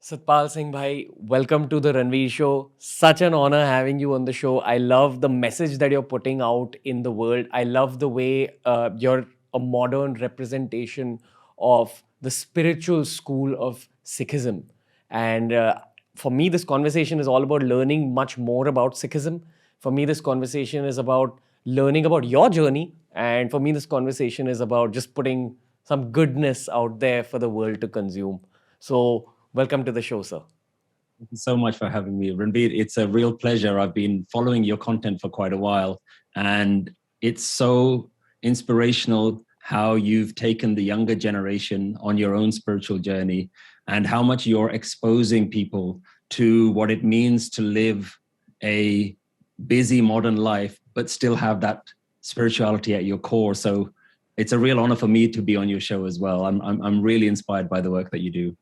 Satpal Singh Bhai, welcome to the Ranveer Show. Such an honor having you on the show. I love the message that you're putting out in the world. I love the way you're a modern representation of the spiritual school of Sikhism. And for me, this conversation is all about learning much more about Sikhism. For me, this conversation is about learning about your journey. And for me, this conversation is about just putting some goodness out there for the world to consume. So, welcome to the show, sir. Thank you so much for having me, Ranveer. It's a real pleasure. I've been following your content for quite a while, and it's so inspirational how you've taken the younger generation on your own spiritual journey and how much you're exposing people to what it means to live a busy modern life, but still have that spirituality at your core. So it's a real honor for me to be on your show as well. I'm really inspired by the work that you do.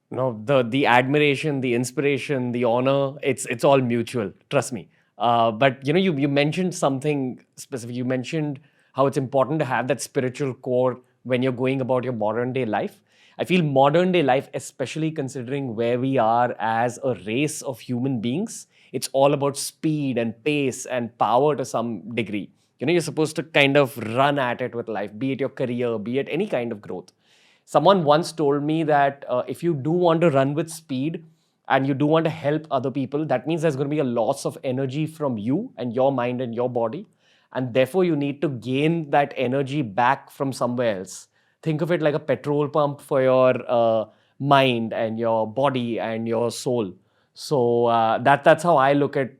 No, the admiration, the inspiration, the honor, it's all mutual. Trust me. But you mentioned something specific. You mentioned how it's important to have that spiritual core when you're going about your modern day life. I feel modern day life, especially considering where we are as a race of human beings, it's all about speed and pace and power to some degree. You're supposed to kind of run at it with life, be it your career, be it any kind of growth. Someone once told me that if you do want to run with speed and you do want to help other people, that means there's going to be a loss of energy from you and your mind and your body. And therefore, you need to gain that energy back from somewhere else. Think of it like a petrol pump for your mind and your body and your soul. So that's how I look at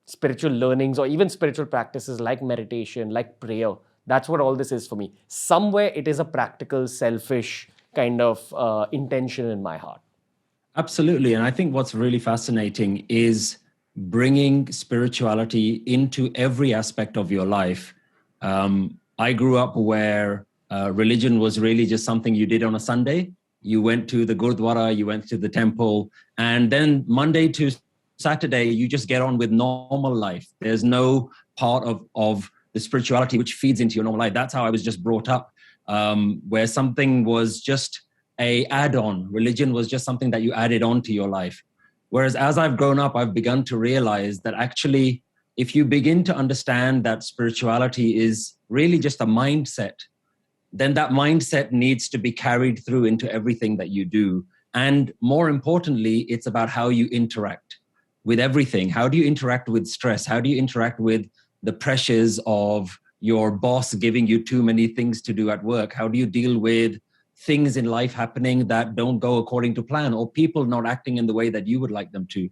spiritual learnings or even spiritual practices like meditation, like prayer. That's what all this is for me. Somewhere it is a practical, selfish kind of intention in my heart. Absolutely. And I think what's really fascinating is bringing spirituality into every aspect of your life. I grew up where religion was really just something you did on a Sunday. You went to the Gurdwara, you went to the temple, and then Monday to Saturday, you just get on with normal life. There's no part of the spirituality which feeds into your normal life. That's how I was just brought up, where something was just a add-on. Religion was just something that you added on to your life. Whereas as I've grown up, I've begun to realize that actually, if you begin to understand that spirituality is really just a mindset, then that mindset needs to be carried through into everything that you do. And more importantly, it's about how you interact with everything. How do you interact with stress? How do you interact with the pressures of your boss giving you too many things to do at work? How do you deal with things in life happening that don't go according to plan, or people not acting in the way that you would like them to?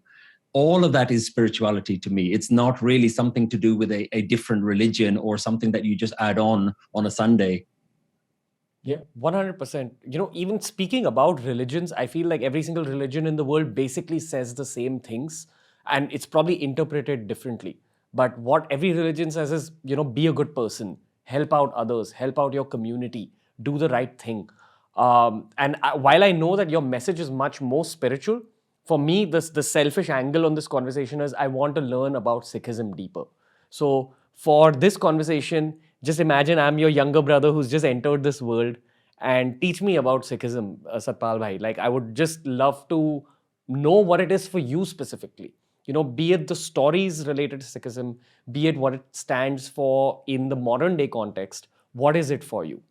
All of that is spirituality to me. It's not really something to do with a different religion or something that you just add on a Sunday. Yeah, 100%. Even speaking about religions, I feel like every single religion in the world basically says the same things and it's probably interpreted differently. But what every religion says is, be a good person, help out others, help out your community, do the right thing. While I know that your message is much more spiritual, for me, the selfish angle on this conversation is I want to learn about Sikhism deeper. So for this conversation, just imagine I'm your younger brother who's just entered this world and teach me about Sikhism, Satpal Bhai. Like, I would just love to know what it is for you specifically. Be it the stories related to Sikhism, be it what it stands for in the modern day context. What is it for you?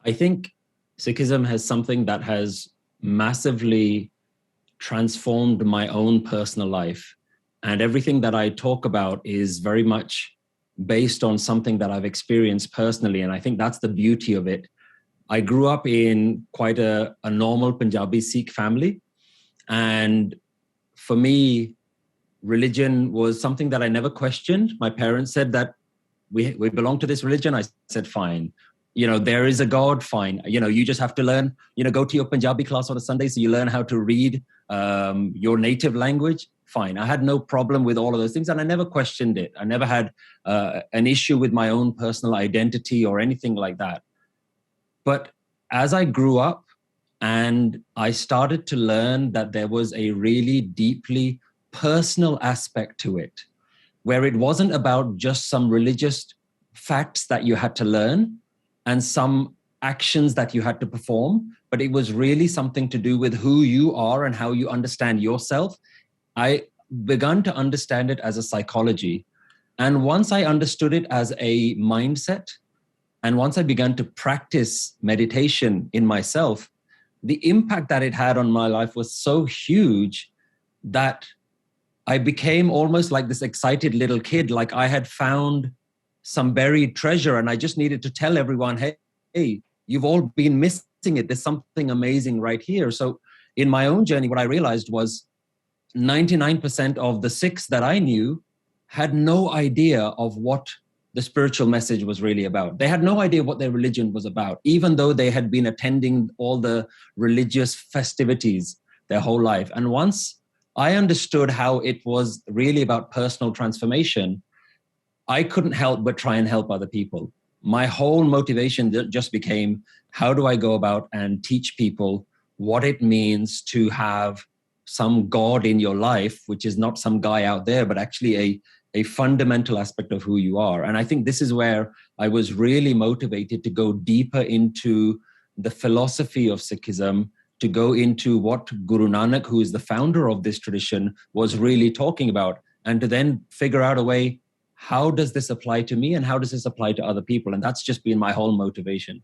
I think Sikhism has something that has massively transformed my own personal life. And everything that I talk about is very much based on something that I've experienced personally. And I think that's the beauty of it. I grew up in quite a normal Punjabi Sikh family. And for me, religion was something that I never questioned. My parents said that we belong to this religion. I said, fine. There is a God, fine. You just have to learn, go to your Punjabi class on a Sunday so you learn how to read your native language, fine. I had no problem with all of those things and I never questioned it. I never had an issue with my own personal identity or anything like that. But as I grew up and I started to learn that there was a really deeply personal aspect to it, where it wasn't about just some religious facts that you had to learn and some actions that you had to perform, but it was really something to do with who you are and how you understand yourself. I began to understand it as a psychology. And once I understood it as a mindset, and once I began to practice meditation in myself, the impact that it had on my life was so huge that I became almost like this excited little kid, like I had found some buried treasure and I just needed to tell everyone, hey, you've all been missing it. There's something amazing right here. So in my own journey, what I realized was 99% of the Sikhs that I knew had no idea of what the spiritual message was really about. They had no idea what their religion was about, even though they had been attending all the religious festivities their whole life. And once I understood how it was really about personal transformation, I couldn't help but try and help other people. My whole motivation just became, how do I go about and teach people what it means to have some God in your life, which is not some guy out there, but actually a fundamental aspect of who you are. And I think this is where I was really motivated to go deeper into the philosophy of Sikhism, to go into what Guru Nanak, who is the founder of this tradition, was really talking about, and to then figure out a way, how does this apply to me and how does this apply to other people? And that's just been my whole motivation.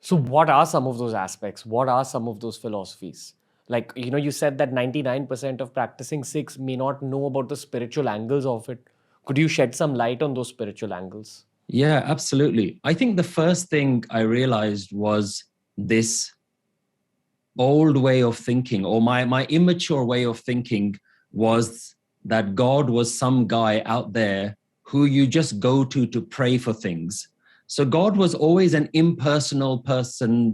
So what are some of those aspects? What are some of those philosophies? Like, you said that 99% of practicing Sikhs may not know about the spiritual angles of it. Could you shed some light on those spiritual angles? Yeah, absolutely. I think the first thing I realized was this old way of thinking, or my immature way of thinking, was that God was some guy out there who you just go to pray for things. So God was always an impersonal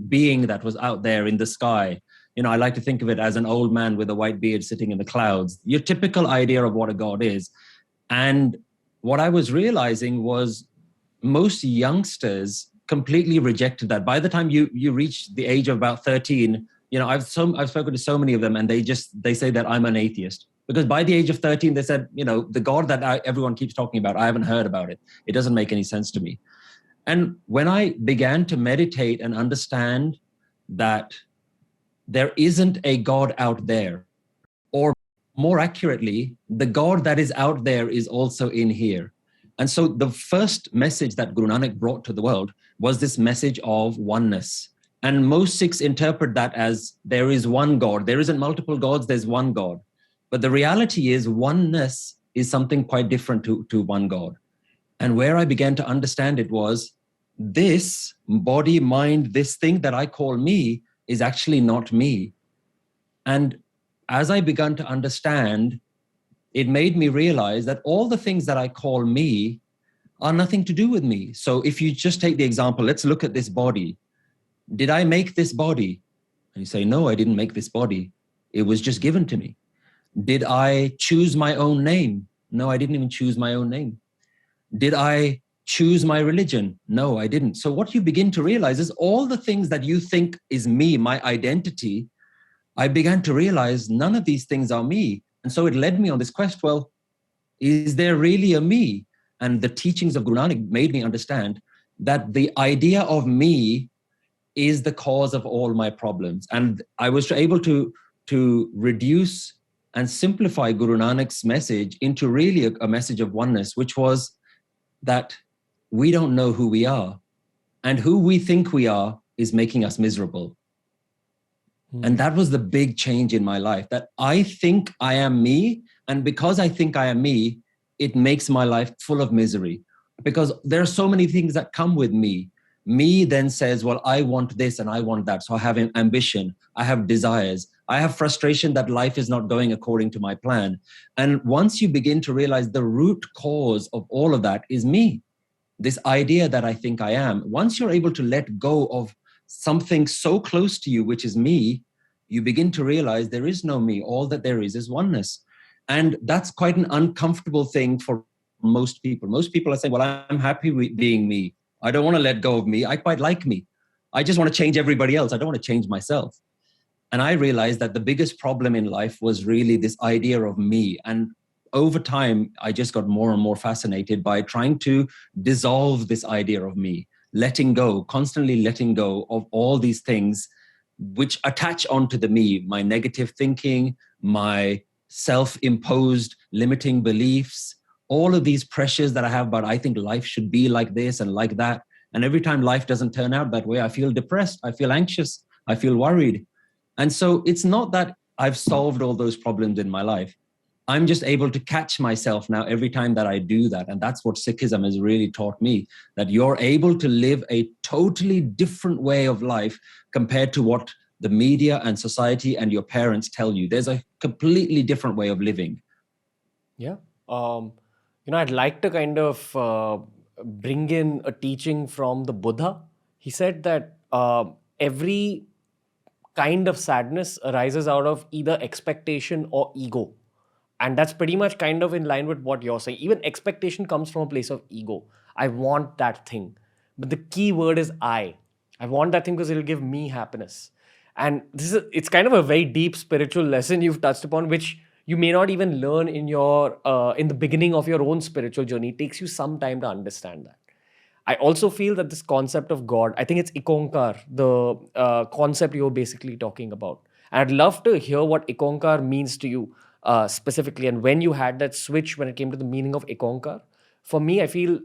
being that was out there in the sky. I like to think of it as an old man with a white beard sitting in the clouds, your typical idea of what a God is. And what I was realizing was most youngsters completely rejected that. By the time you reach the age of about 13, I've spoken to so many of them, and they say that I'm an atheist. Because by the age of 13, they said, the God that everyone keeps talking about, I haven't heard about it. It doesn't make any sense to me. And when I began to meditate and understand that there isn't a God out there, or more accurately, the God that is out there is also in here. And so the first message that Guru Nanak brought to the world was this message of oneness. And most Sikhs interpret that as there is one God. There isn't multiple gods, there's one God. But the reality is oneness is something quite different to one God. And where I began to understand it was, this body, mind, this thing that I call me is actually not me. And as I began to understand, it made me realize that all the things that I call me are nothing to do with me. So if you just take the example, let's look at this body. Did I make this body? And you say, no, I didn't make this body. It was just given to me. Did I choose my own name? No, I didn't even choose my own name. Did I choose my religion? No, I didn't. So what you begin to realize is all the things that you think is me, my identity, I began to realize none of these things are me. And so it led me on this quest. Well, is there really a me? And the teachings of Guru Nanak made me understand that the idea of me is the cause of all my problems. And I was able to reduce and simplify Guru Nanak's message into really a message of oneness, which was that we don't know who we are, and who we think we are is making us miserable. And that was the big change in my life, that I think I am me. And because I think I am me, it makes my life full of misery, because there are so many things that come with me. Me then says, well, I want this and I want that. So I have ambition, I have desires, I have frustration that life is not going according to my plan. And once you begin to realize the root cause of all of that is me, this idea that I think I am, once you're able to let go of something so close to you, which is me, you begin to realize there is no me. All that there is oneness. And that's quite an uncomfortable thing for most people. Most people are saying, well, I'm happy with being me. I don't want to let go of me. I quite like me. I just want to change everybody else. I don't want to change myself. And I realized that the biggest problem in life was really this idea of me. And over time, I just got more and more fascinated by trying to dissolve this idea of me, letting go, constantly letting go of all these things which attach onto the me, my negative thinking, my self-imposed limiting beliefs, all of these pressures that I have about, I think life should be like this and like that. And every time life doesn't turn out that way, I feel depressed, I feel anxious, I feel worried. And so it's not that I've solved all those problems in my life. I'm just able to catch myself now every time that I do that. And that's what Sikhism has really taught me, that you're able to live a totally different way of life compared to what the media and society and your parents tell you. There's a completely different way of living. Yeah. I'd like to kind of bring in a teaching from the Buddha. He said that every kind of sadness arises out of either expectation or ego. And that's pretty much kind of in line with what you're saying. Even expectation comes from a place of ego. I want that thing. But the key word is I. I want that thing because it'll give me happiness. And it's kind of a very deep spiritual lesson you've touched upon, which you may not even learn in the beginning of your own spiritual journey. It takes you some time to understand that. I also feel that this concept of God, I think it's Ikonkar, the concept you're basically talking about. And I'd love to hear what Ikonkar means to you specifically, and when you had that switch when it came to the meaning of Ikonkar. For me, I feel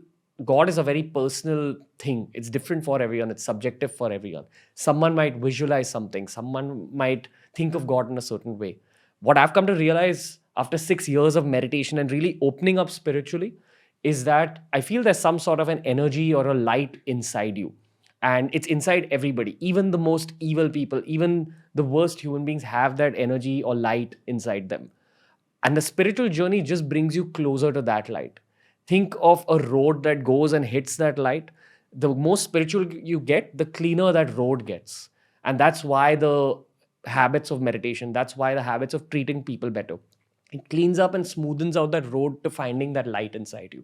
God is a very personal thing. It's different for everyone. It's subjective for everyone. Someone might visualize something. Someone might think of God in a certain way. What I've come to realize after 6 years of meditation and really opening up spiritually is that I feel there's some sort of an energy or a light inside you. And it's inside everybody. Even the most evil people, even the worst human beings have that energy or light inside them. And the spiritual journey just brings you closer to that light. Think of a road that goes and hits that light. The more spiritual you get, the cleaner that road gets. And that's why the habits of meditation, that's why the habits of treating people better. It cleans up and smoothens out that road to finding that light inside you.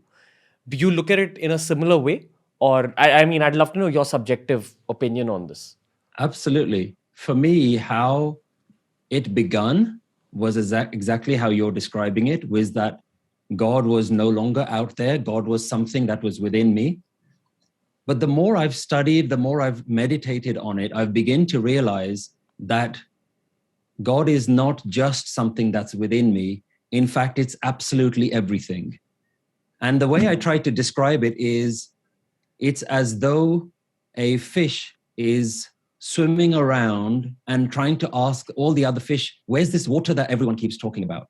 Do you look at it in a similar way? Or, I mean, I'd love to know your subjective opinion on this. Absolutely. For me, how it begun was exactly how you're describing it, was that God was no longer out there. God was something that was within me. But the more I've studied, the more I've meditated on it, I've begun to realize that God is not just something that's within me. In fact, it's absolutely everything. And the way I try to describe it is, it's as though a fish is swimming around and trying to ask all the other fish, where's this water that everyone keeps talking about?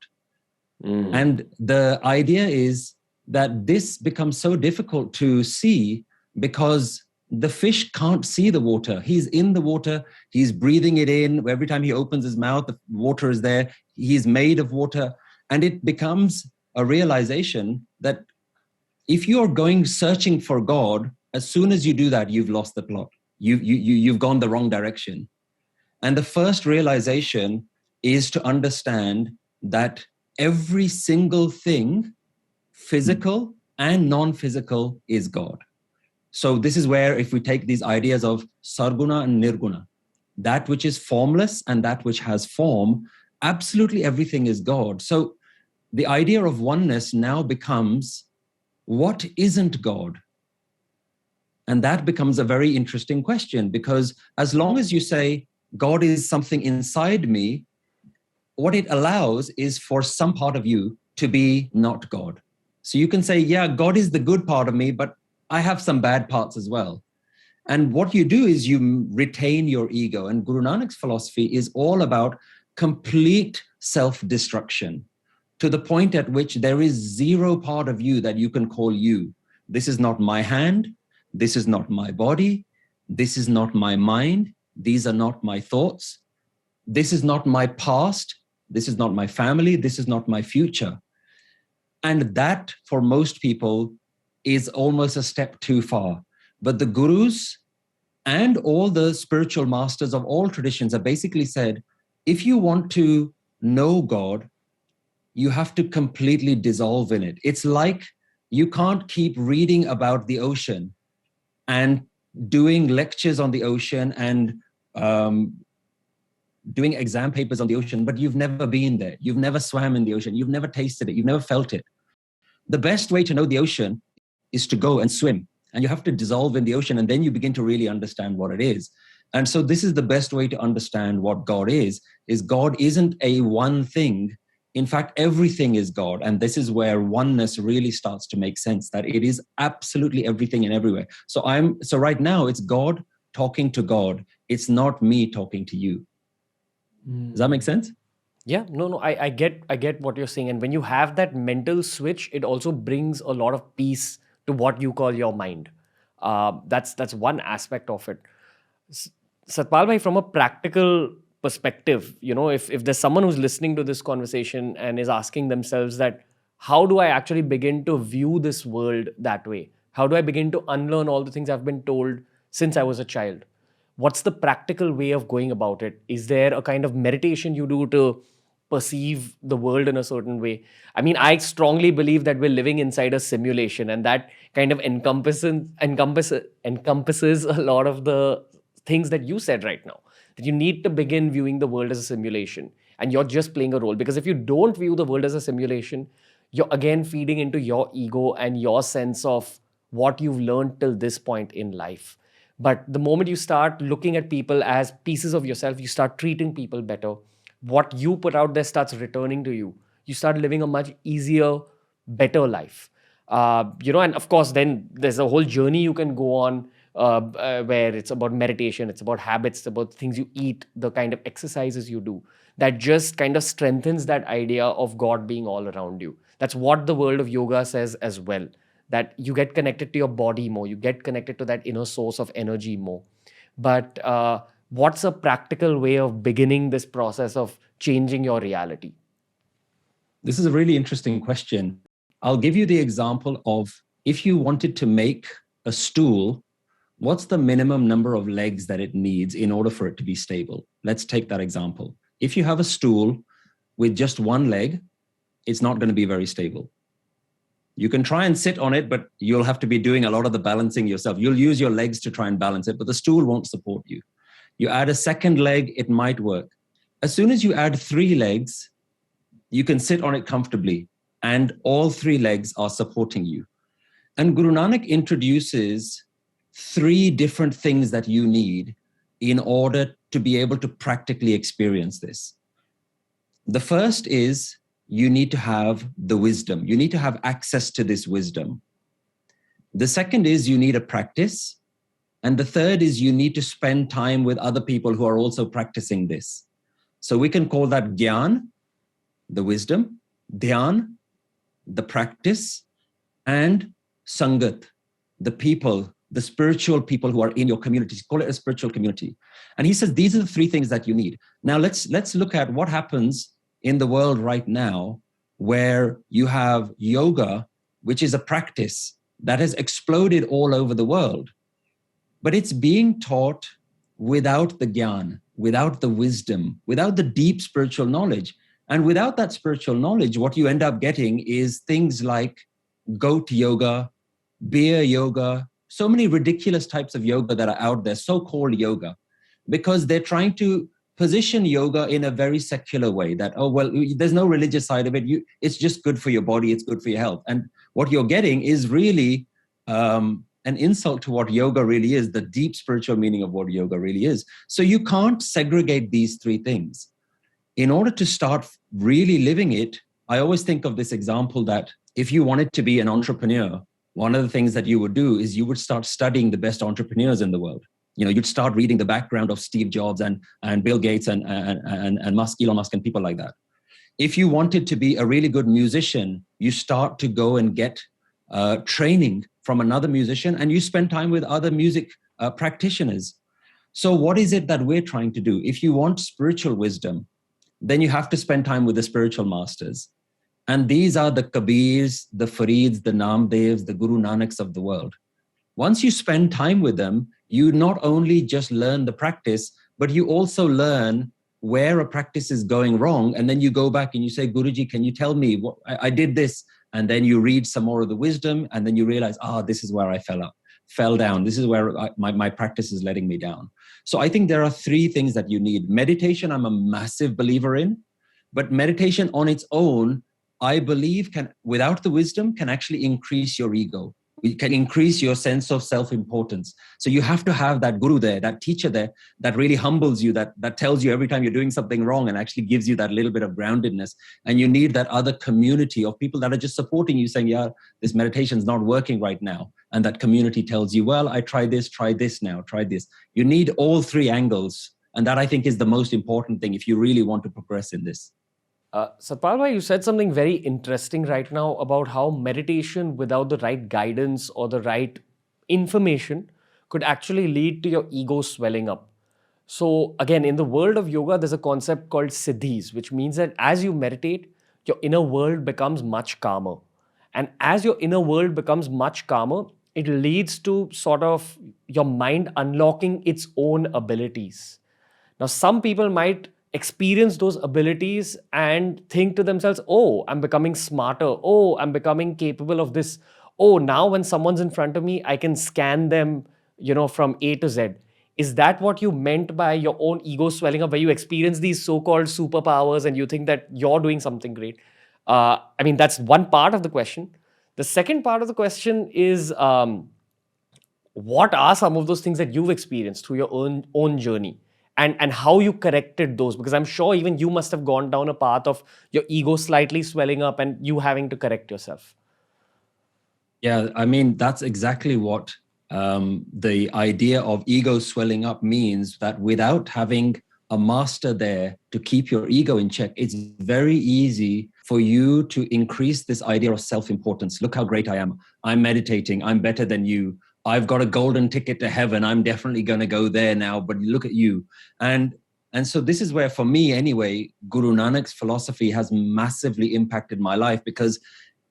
And the idea is that this becomes so difficult to see because the fish can't see the water. He's in the water. He's breathing it in. Every time he opens his mouth, the water is there. He's made of water. And it becomes a realization that if you're going searching for God, as soon as you do that, you've lost the plot. You've gone the wrong direction. And the first realization is to understand that every single thing, physical and non-physical, is God. So this is where, if we take these ideas of sarguna and nirguna, that which is formless and that which has form, absolutely everything is God. So the idea of oneness now becomes, what isn't God? And that becomes a very interesting question, because as long as you say God is something inside me, what it allows is for some part of you to be not God. So you can say, yeah, God is the good part of me, but I have some bad parts as well. And what you do is you retain your ego. And Guru Nanak's philosophy is all about complete self-destruction, to the point at which there is zero part of you that you can call you. This is not my hand. This is not my body. This is not my mind. These are not my thoughts. This is not my past. This is not my family. This is not my future. And that, for most people, is almost a step too far. But the gurus and all the spiritual masters of all traditions have basically said, if you want to know God, you have to completely dissolve in it. It's like you can't keep reading about the ocean and doing lectures on the ocean and doing exam papers on the ocean, but you've never been there. You've never swam in the ocean. You've never tasted it. You've never felt it. The best way to know the ocean is to go and swim. And you have to dissolve in the ocean, and then you begin to really understand what it is. And so this is the best way to understand what God is God isn't a one thing. In fact, everything is God. And this is where oneness really starts to make sense, that it is absolutely everything and everywhere. So right now it's God talking to God. It's not me talking to you. Does that make sense? Yeah, no, I get what you're saying. And when you have that mental switch, it also brings a lot of peace to what you call your mind. That's one aspect of it. Satpal bhai, from a practical perspective, if there's someone who's listening to this conversation and is asking themselves that, how do I actually begin to view this world that way? How do I begin to unlearn all the things I've been told since I was a child? What's the practical way of going about it? Is there a kind of meditation you do to perceive the world in a certain way? I mean, I strongly believe that we're living inside a simulation, and that kind of encompasses a lot of the things that you said right now. That you need to begin viewing the world as a simulation, and you're just playing a role. Because if you don't view the world as a simulation, you're again feeding into your ego and your sense of what you've learned till this point in life. But the moment you start looking at people as pieces of yourself, you start treating people better. What you put out there starts returning to you. You start living a much easier, better life. And of course, then there's a whole journey you can go on where it's about meditation, it's about habits, it's about things you eat, the kind of exercises you do that just kind of strengthens that idea of God being all around you. That's what the world of yoga says as well, that you get connected to your body more, you get connected to that inner source of energy more. But what's a practical way of beginning this process of changing your reality? This is a really interesting question. I'll give you the example of, if you wanted to make a stool, what's the minimum number of legs that it needs in order for it to be stable? Let's take that example. If you have a stool with just one leg, it's not going to be very stable. You can try and sit on it, but you'll have to be doing a lot of the balancing yourself. You'll use your legs to try and balance it, but the stool won't support you. You add a second leg, it might work. As soon as you add 3 legs, you can sit on it comfortably, and all 3 legs are supporting you. And Guru Nanak introduces 3 different things that you need in order to be able to practically experience this. The first is, you need to have the wisdom. You need to have access to this wisdom. The second is, you need a practice. And the third is, you need to spend time with other people who are also practicing this. So we can call that Gyan, the wisdom, Dhyan, the practice, and Sangat, the people, the spiritual people who are in your community. Call it a spiritual community. And he says, these are the 3 things that you need. Now let's look at what happens in the world right now, where you have yoga, which is a practice that has exploded all over the world, but it's being taught without the Gyan, without the wisdom, without the deep spiritual knowledge. And without that spiritual knowledge, what you end up getting is things like goat yoga, beer yoga, so many ridiculous types of yoga that are out there, so-called yoga, because they're trying to position yoga in a very secular way, that, oh, well, there's no religious side of it. It's just good for your body. It's good for your health. And what you're getting is really an insult to what yoga really is, the deep spiritual meaning of what yoga really is. So you can't segregate these 3 things. In order to start really living it, I always think of this example that if you wanted to be an entrepreneur, one of the things that you would do is you would start studying the best entrepreneurs in the world. You'd start reading the background of Steve Jobs and Bill Gates and Musk, Elon Musk, and people like that. If you wanted to be a really good musician, you start to go and get training from another musician, and you spend time with other music practitioners. So what is it that we're trying to do? If you want spiritual wisdom, then you have to spend time with the spiritual masters. And these are the Kabirs, the Farids, the Namdevs, the Guru Nanaks of the world. Once you spend time with them, you not only just learn the practice, but you also learn where a practice is going wrong. And then you go back and you say, Guruji, can you tell me what I did this? And then you read some more of the wisdom, and then you realize, this is where I fell down. This is where my practice is letting me down. So I think there are 3 things that you need. Meditation, I'm a massive believer in, but meditation on its own, I believe, without the wisdom, can actually increase your ego. It can increase your sense of self-importance. So you have to have that guru there, that teacher there, that really humbles you, that tells you every time you're doing something wrong and actually gives you that little bit of groundedness. And you need that other community of people that are just supporting you, saying, yeah, this meditation is not working right now. And that community tells you, well, I try this now, try this. You need all three angles. And that, I think, is the most important thing if you really want to progress in this. Satpal bhai, you said something very interesting right now about how meditation without the right guidance or the right information could actually lead to your ego swelling up. So, again, in the world of yoga, there's a concept called siddhis, which means that as you meditate, your inner world becomes much calmer. And as your inner world becomes much calmer, it leads to sort of your mind unlocking its own abilities. Now, some people might experience those abilities and think to themselves, oh, I'm becoming smarter. Oh, I'm becoming capable of this. Oh, now when someone's in front of me, I can scan them, from A to Z. Is that what you meant by your own ego swelling up, where you experience these so-called superpowers and you think that you're doing something great? I mean, that's one part of the question. The second part of the question is, what are some of those things that you've experienced through your own journey, and how you corrected those? Because I'm sure even you must have gone down a path of your ego slightly swelling up and you having to correct yourself. Yeah, I mean, that's exactly what the idea of ego swelling up means, that without having a master there to keep your ego in check, it's very easy for you to increase this idea of self-importance. Look how great I am. I'm meditating. I'm better than you. I've got a golden ticket to heaven. I'm definitely going to go there now, but look at you. And so this is where, for me anyway, Guru Nanak's philosophy has massively impacted my life, because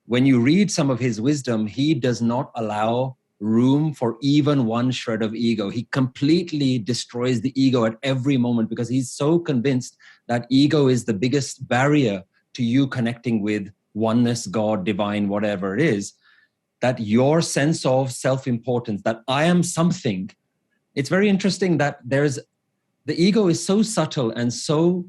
when you read some of his wisdom, he does not allow room for even one shred of ego. He completely destroys the ego at every moment, because he's so convinced that ego is the biggest barrier to you connecting with oneness, God, divine, whatever it is, that your sense of self-importance, that I am something. It's very interesting that the ego is so subtle and so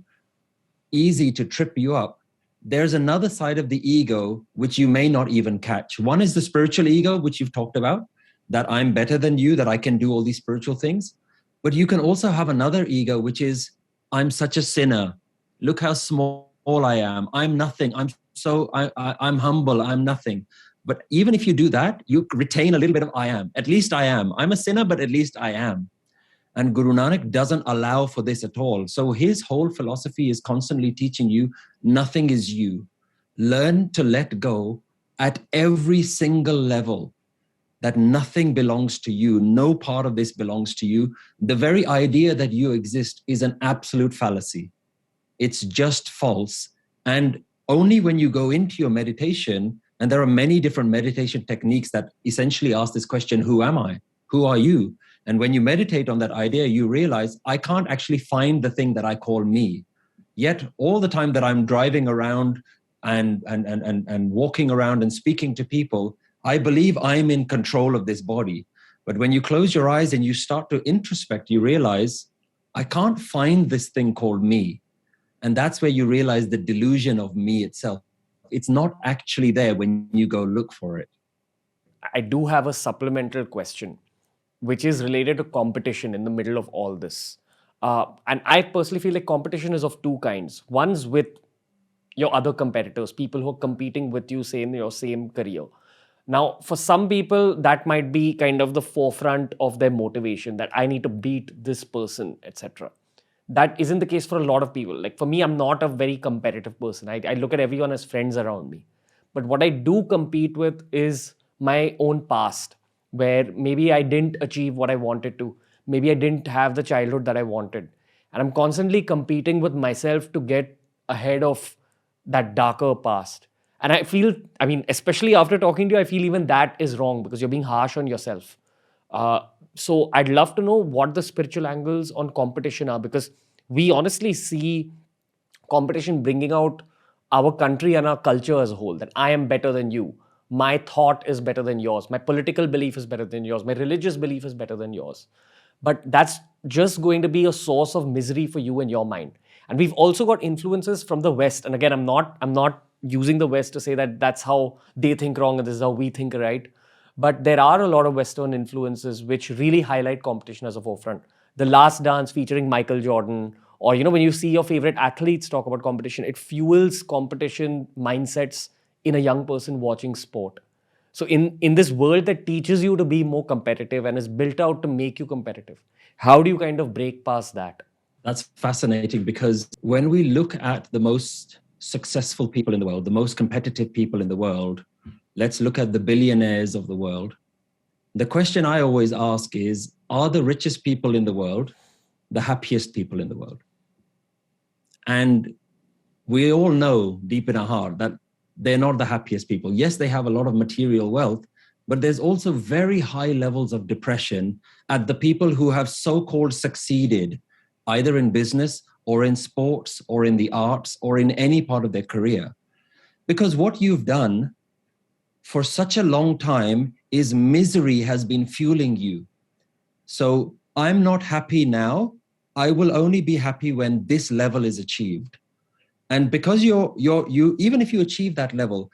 easy to trip you up. There's another side of the ego which you may not even catch. One is the spiritual ego, which you've talked about, that I'm better than you, that I can do all these spiritual things. But you can also have another ego, which is, I'm such a sinner. Look how small I am. I'm nothing. I'm humble. I'm nothing. But even if you do that, you retain a little bit of I am. At least I am. I'm a sinner, but at least I am. And Guru Nanak doesn't allow for this at all. So his whole philosophy is constantly teaching you, nothing is you. Learn to let go at every single level, that nothing belongs to you. No part of this belongs to you. The very idea that you exist is an absolute fallacy. It's just false. And only when you go into your meditation, and there are many different meditation techniques that essentially ask this question, who am I? Who are you? And when you meditate on that idea, you realize, I can't actually find the thing that I call me. Yet all the time that I'm driving around and walking around and speaking to people, I believe I'm in control of this body. But when you close your eyes and you start to introspect, you realize, I can't find this thing called me. And that's where you realize the delusion of me itself. It's not actually there when you go look for it. I do have a supplemental question, which is related to competition in the middle of all this. And I personally feel like competition is of two kinds. One's with your other competitors, people who are competing with you, say, in your same career. Now, for some people, that might be kind of the forefront of their motivation, that I need to beat this person, etc. That isn't the case for a lot of people. Like for me, I'm not a very competitive person. I look at everyone as friends around me. But what I do compete with is my own past, where maybe I didn't achieve what I wanted to. Maybe I didn't have the childhood that I wanted. And I'm constantly competing with myself to get ahead of that darker past. And I feel, I mean, especially after talking to you, I feel even that is wrong, because you're being harsh on yourself. So I'd love to know what the spiritual angles on competition are, because we honestly see competition bringing out our country and our culture as a whole, that I am better than you. My thought is better than yours. My political belief is better than yours. My religious belief is better than yours. But that's just going to be a source of misery for you and your mind. And we've also got influences from the West. And again, I'm not using the West to say that that's how they think wrong and this is how we think right. But there are a lot of Western influences which really highlight competition as a forefront. The Last Dance featuring Michael Jordan, or when you see your favorite athletes talk about competition, it fuels competition mindsets in a young person watching sport. So in this world that teaches you to be more competitive and is built out to make you competitive, how do you kind of break past that? That's fascinating, because when we look at the most successful people in the world, the most competitive people in the world, let's look at the billionaires of the world. The question I always ask is, are the richest people in the world the happiest people in the world? And we all know deep in our heart that they're not the happiest people. Yes, they have a lot of material wealth, but there's also very high levels of depression at the people who have so-called succeeded, either in business or in sports or in the arts or in any part of their career. Because what you've done for such a long time is misery has been fueling you. So I'm not happy now. I will only be happy when this level is achieved. And because you even if you achieve that level,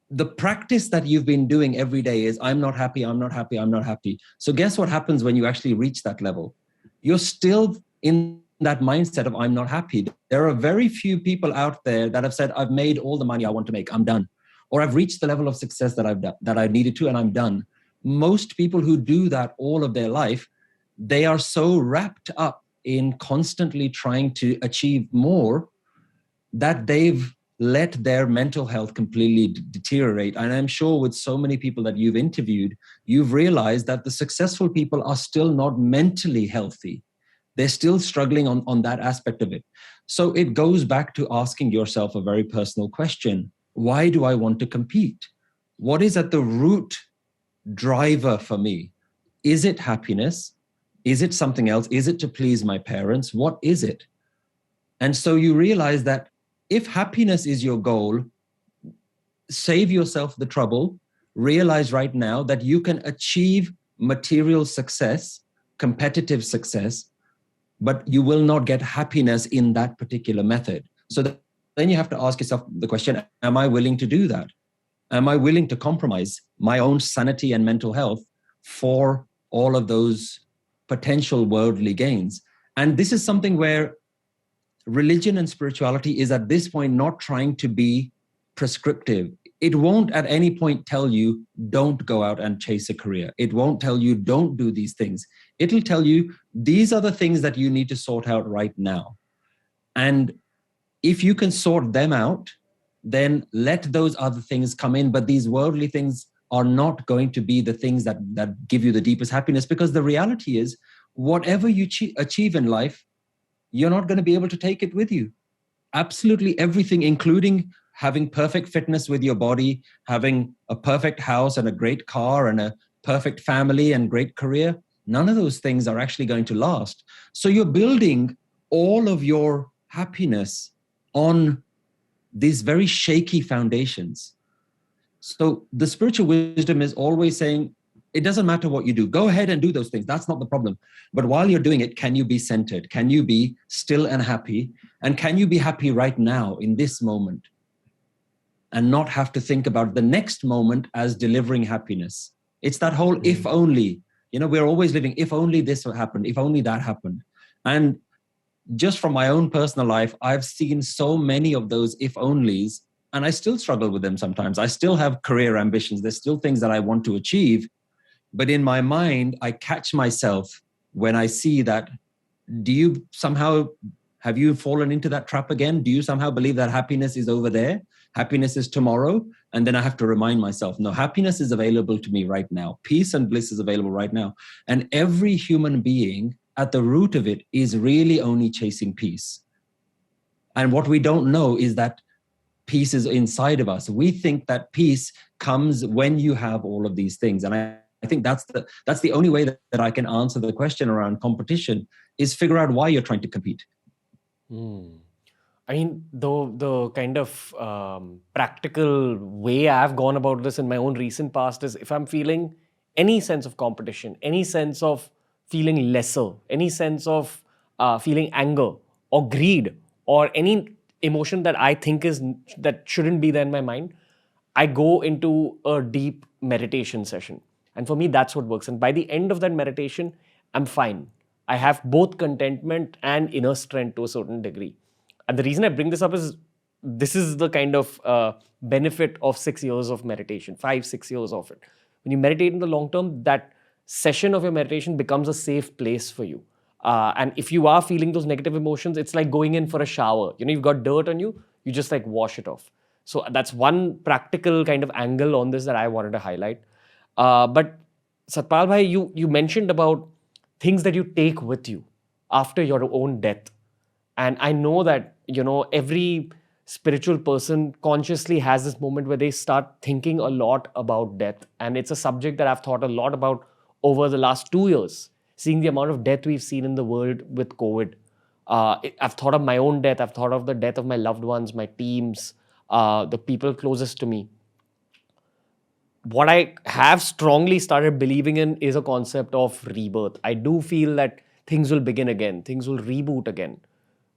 the practice that you've been doing every day is, I'm not happy, I'm not happy, I'm not happy. So guess what happens when you actually reach that level? You're still in that mindset of, I'm not happy. There are very few people out there that have said, I've made all the money I want to make, I'm done. Or I've reached the level of success that I've done, that I needed to, and I'm done. Most people who do that all of their life, they are so wrapped up in constantly trying to achieve more that they've let their mental health completely deteriorate. And I'm sure with so many people that you've interviewed, you've realized that the successful people are still not mentally healthy. They're still struggling on that aspect of it. So it goes back to asking yourself a very personal question. Why do I want to compete? What is at the root driver for me? Is it happiness? Is it something else? Is it to please my parents? What is it? And so you realize that if happiness is your goal, save yourself the trouble. Realize right now that you can achieve material success, competitive success, but you will not get happiness in that particular method. So then you have to ask yourself the question, am I willing to do that? Am I willing to compromise my own sanity and mental health for all of those potential worldly gains? And this is something where religion and spirituality is at this point not trying to be prescriptive. It won't at any point tell you, don't go out and chase a career. It won't tell you, don't do these things. It'll tell you, these are the things that you need to sort out right now. And if you can sort them out, then let those other things come in. But these worldly things are not going to be the things that give you the deepest happiness, because the reality is, whatever you achieve in life, you're not going to be able to take it with you. Absolutely everything, including having perfect fitness with your body, having a perfect house and a great car and a perfect family and great career, none of those things are actually going to last. So you're building all of your happiness on these very shaky foundations. So the spiritual wisdom is always saying, it doesn't matter what you do. Go ahead and do those things. That's not the problem. But while you're doing it, can you be centered? Can you be still and happy? And can you be happy right now in this moment? And not have to think about the next moment as delivering happiness. It's that whole if only. We're always living, if only this happened, if only that happened. And just from my own personal life, I've seen so many of those if onlys, and I still struggle with them sometimes. I still have career ambitions. There's still things that I want to achieve. But in my mind, I catch myself when I see that, have you fallen into that trap again? Do you somehow believe that happiness is over there? Happiness is tomorrow? And then I have to remind myself, no, happiness is available to me right now. Peace and bliss is available right now. And every human being at the root of it is really only chasing peace. And what we don't know is that peace is inside of us. We think that peace comes when you have all of these things. And I think that's the only way that I can answer the question around competition, is figure out why you're trying to compete. I mean, the kind of practical way I've gone about this in my own recent past is, if I'm feeling any sense of competition, any sense of feeling lesser, any sense of feeling anger or greed or any emotion that I think that shouldn't be there in my mind, I go into a deep meditation session. And for me, that's what works. And by the end of that meditation, I'm fine. I have both contentment and inner strength to a certain degree. And the reason I bring this up is this is the kind of benefit of 6 years of meditation, 5, 6 years of it. When you meditate in the long term, that session of your meditation becomes a safe place for you. And if you are feeling those negative emotions, it's like going in for a shower. You've got dirt on you, you just like wash it off. So that's one practical kind of angle on this that I wanted to highlight. But Satpal bhai, you mentioned about things that you take with you after your own death. And I know that, every spiritual person consciously has this moment where they start thinking a lot about death. And it's a subject that I've thought a lot about over the last 2 years, seeing the amount of death we've seen in the world with COVID. I've thought of my own death. I've thought of the death of my loved ones, my teams, the people closest to me. What I have strongly started believing in is a concept of rebirth. I do feel that things will begin again, things will reboot again.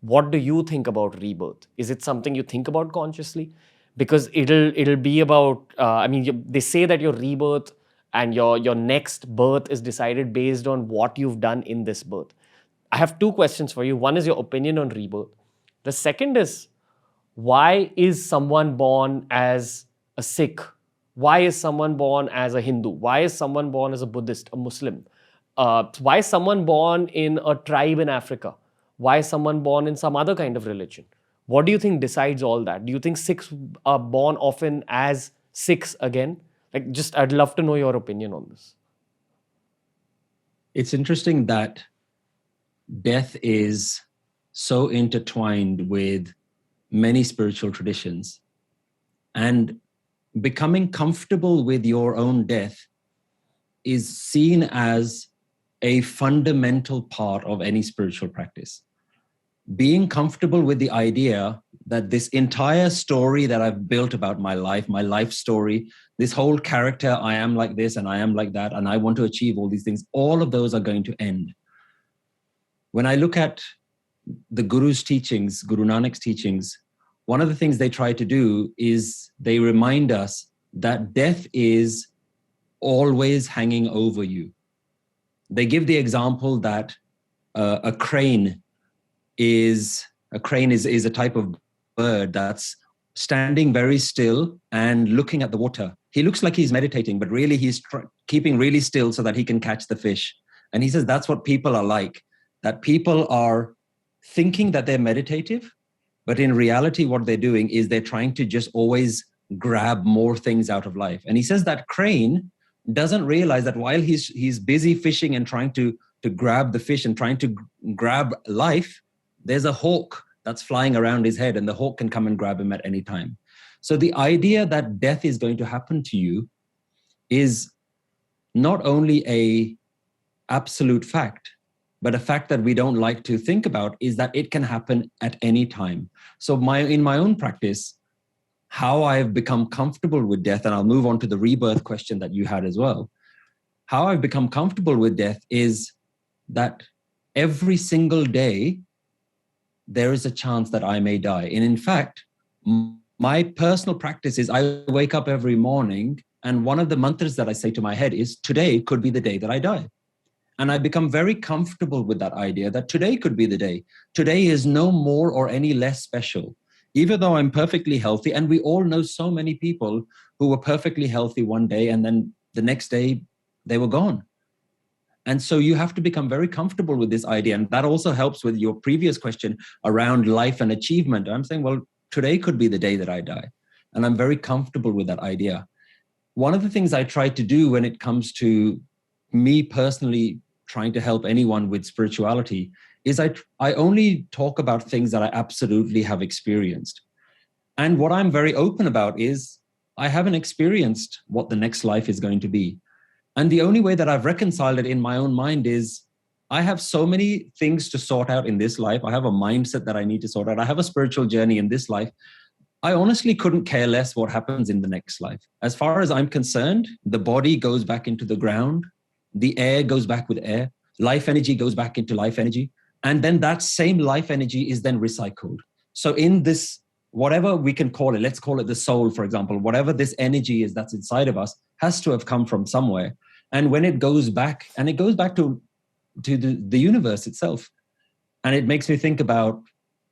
What do you think about rebirth? Is it something you think about consciously? Because it'll be about. They say that your rebirth and your next birth is decided based on what you've done in this birth. I have two questions for you. One is your opinion on rebirth. The second is, why is someone born as a Sikh? Why is someone born as a Hindu? Why is someone born as a Buddhist, a Muslim? Why is someone born in a tribe in Africa? Why is someone born in some other kind of religion? What do you think decides all that? Do you think Sikhs are born often as Sikhs again? I'd love to know your opinion on this. It's interesting that death is so intertwined with many spiritual traditions, and becoming comfortable with your own death is seen as a fundamental part of any spiritual practice. Being comfortable with the idea that this entire story that I've built about my life story, this whole character, I am like this and I am like that, and I want to achieve all these things, all of those are going to end. When I look at the Guru's teachings, Guru Nanak's teachings, one of the things they try to do is they remind us that death is always hanging over you. They give the example that a crane is a type of bird that's standing very still and looking at the water. He looks like he's meditating, but really he's keeping really still so that he can catch the fish. And he says that's what people are like, that people are thinking that they're meditative, but in reality, what they're doing is they're trying to just always grab more things out of life. And he says that crane doesn't realize that while he's busy fishing and trying to grab the fish and trying to grab life, there's a hawk that's flying around his head, and the hawk can come and grab him at any time. So the idea that death is going to happen to you is not only a absolute fact, but a fact that we don't like to think about is that it can happen at any time. So in my own practice, how I've become comfortable with death, and I'll move on to the rebirth question that you had as well. How I've become comfortable with death is that every single day, there is a chance that I may die. And in fact, my personal practice is I wake up every morning, and one of the mantras that I say to my head is, today could be the day that I die. And I become very comfortable with that idea that today could be the day. Today is no more or any less special, even though I'm perfectly healthy. And we all know so many people who were perfectly healthy one day, and then the next day they were gone. And so you have to become very comfortable with this idea. And that also helps with your previous question around life and achievement. I'm saying, well, today could be the day that I die. And I'm very comfortable with that idea. One of the things I try to do when it comes to me personally trying to help anyone with spirituality is I only talk about things that I absolutely have experienced. And what I'm very open about is I haven't experienced what the next life is going to be. And the only way that I've reconciled it in my own mind is I have so many things to sort out in this life. I have a mindset that I need to sort out. I have a spiritual journey in this life. I honestly couldn't care less what happens in the next life. As far as I'm concerned, the body goes back into the ground. The air goes back with air. Life energy goes back into life energy. And then that same life energy is then recycled. So in this whatever we can call it, let's call it the soul, for example, whatever this energy is that's inside of us has to have come from somewhere. And when it goes back, and it goes back to the universe itself. And it makes me think about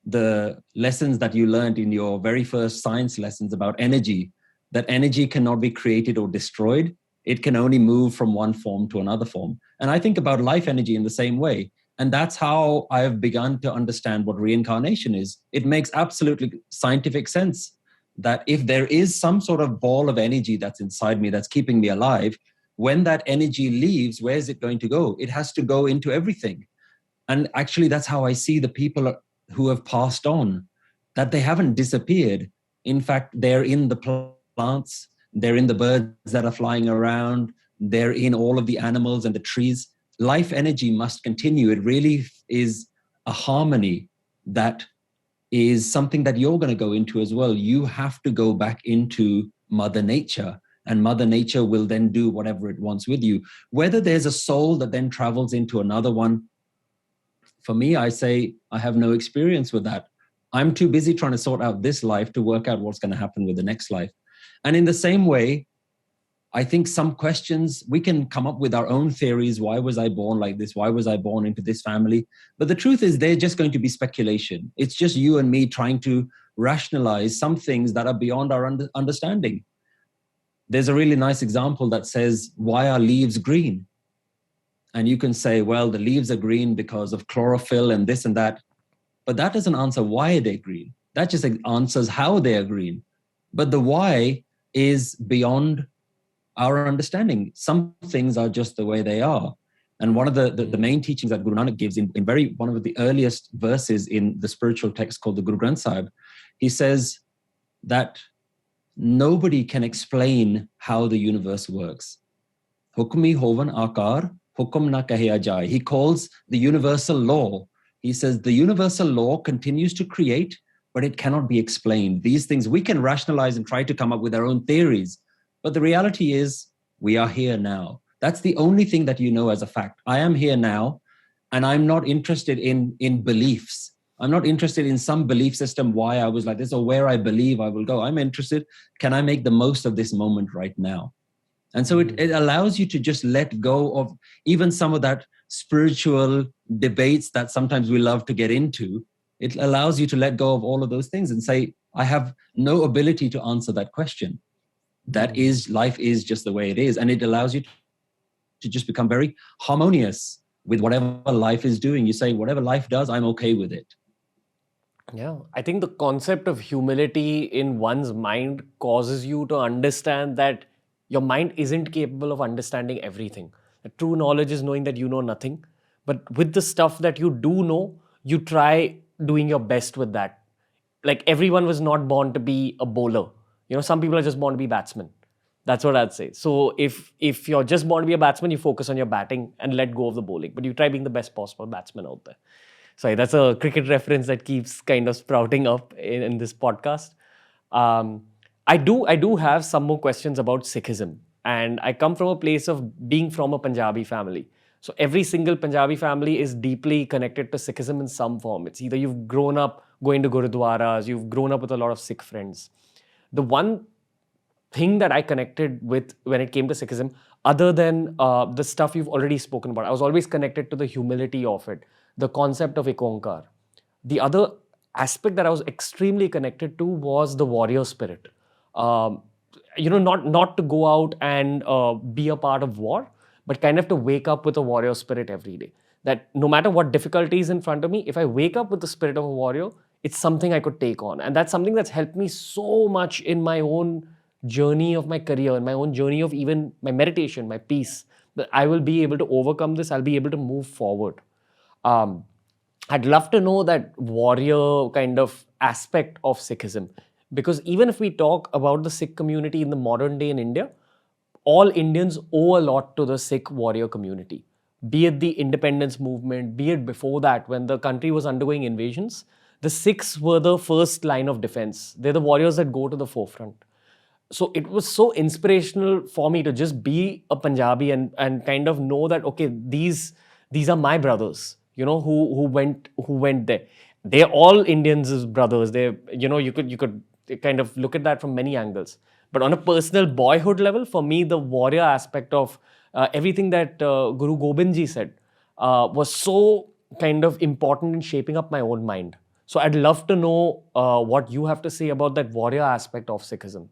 the lessons that you learned in your very first science lessons about energy, that energy cannot be created or destroyed. It can only move from one form to another form. And I think about life energy in the same way. And that's how I have begun to understand what reincarnation is. It makes absolutely scientific sense that if there is some sort of ball of energy that's inside me, that's keeping me alive, when that energy leaves, where is it going to go? It has to go into everything. And actually, that's how I see the people who have passed on, that they haven't disappeared. In fact, they're in the plants, they're in the birds that are flying around, they're in all of the animals and the trees. Life energy must continue. It really is a harmony that is something that you're going to go into as well. You have to go back into Mother Nature, and Mother Nature will then do whatever it wants with you. Whether there's a soul that then travels into another one, for me, I say I have no experience with that. I'm too busy trying to sort out this life to work out what's going to happen with the next life. And in the same way, I think some questions, we can come up with our own theories. Why was I born like this? Why was I born into this family? But the truth is, they're just going to be speculation. It's just you and me trying to rationalize some things that are beyond our understanding. There's a really nice example that says, why are leaves green? And you can say, well, the leaves are green because of chlorophyll and this and that. But that doesn't answer why they're green. That just answers how they are green. But the why is beyond our understanding. Some things are just the way they are. And one of the main teachings that Guru Nanak gives in one of the earliest verses in the spiritual text called the Guru Granth Sahib, he says that nobody can explain how the universe works. Hukmi hovan akar, hukum na kahiya jai. He calls the universal law. He says the universal law continues to create, but it cannot be explained. These things we can rationalize and try to come up with our own theories. But the reality is, we are here now. That's the only thing that you know as a fact. I am here now, and I'm not interested in beliefs. I'm not interested in some belief system, why I was like this or where I believe I will go. I'm interested, can I make the most of this moment right now? And so it allows you to just let go of even some of that spiritual debates that sometimes we love to get into. It allows you to let go of all of those things and say, I have no ability to answer that question. That is, life is just the way it is. And it allows you to just become very harmonious with whatever life is doing. You say, whatever life does, I'm okay with it. Yeah, I think the concept of humility in one's mind causes you to understand that your mind isn't capable of understanding everything. The true knowledge is knowing that you know nothing. But with the stuff that you do know, you try doing your best with that. Like everyone was not born to be a bowler. Some people are just born to be batsmen. That's what I'd say. So if you're just born to be a batsman, you focus on your batting and let go of the bowling. But you try being the best possible batsman out there. Sorry, that's a cricket reference that keeps kind of sprouting up in this podcast. I do have some more questions about Sikhism. And I come from a place of being from a Punjabi family. So every single Punjabi family is deeply connected to Sikhism in some form. It's either you've grown up going to Gurudwaras, you've grown up with a lot of Sikh friends. The one thing that I connected with when it came to Sikhism, other than the stuff you've already spoken about, I was always connected to the humility of it, the concept of Ikonkar. The other aspect that I was extremely connected to was the warrior spirit. Not to go out and be a part of war, but kind of to wake up with a warrior spirit every day. That no matter what difficulty is in front of me, if I wake up with the spirit of a warrior, it's something I could take on. And that's something that's helped me so much in my own journey of my career, in my own journey of even my meditation, my peace, that I will be able to overcome this, I'll be able to move forward. I'd love to know that warrior kind of aspect of Sikhism. Because even if we talk about the Sikh community in the modern day in India, all Indians owe a lot to the Sikh warrior community. Be it the independence movement, be it before that, when the country was undergoing invasions, the Sikhs were the first line of defense. They're the warriors that go to the forefront. So it was so inspirational for me to just be a Punjabi and kind of know that, okay, these are my brothers, who went there. they're all Indians as brothers. They, you could kind of look at that from many angles. But on a personal boyhood level, for me, the warrior aspect of everything that Guru Gobind ji said was so kind of important in shaping up my own mind. So I'd love to know what you have to say about that warrior aspect of Sikhism.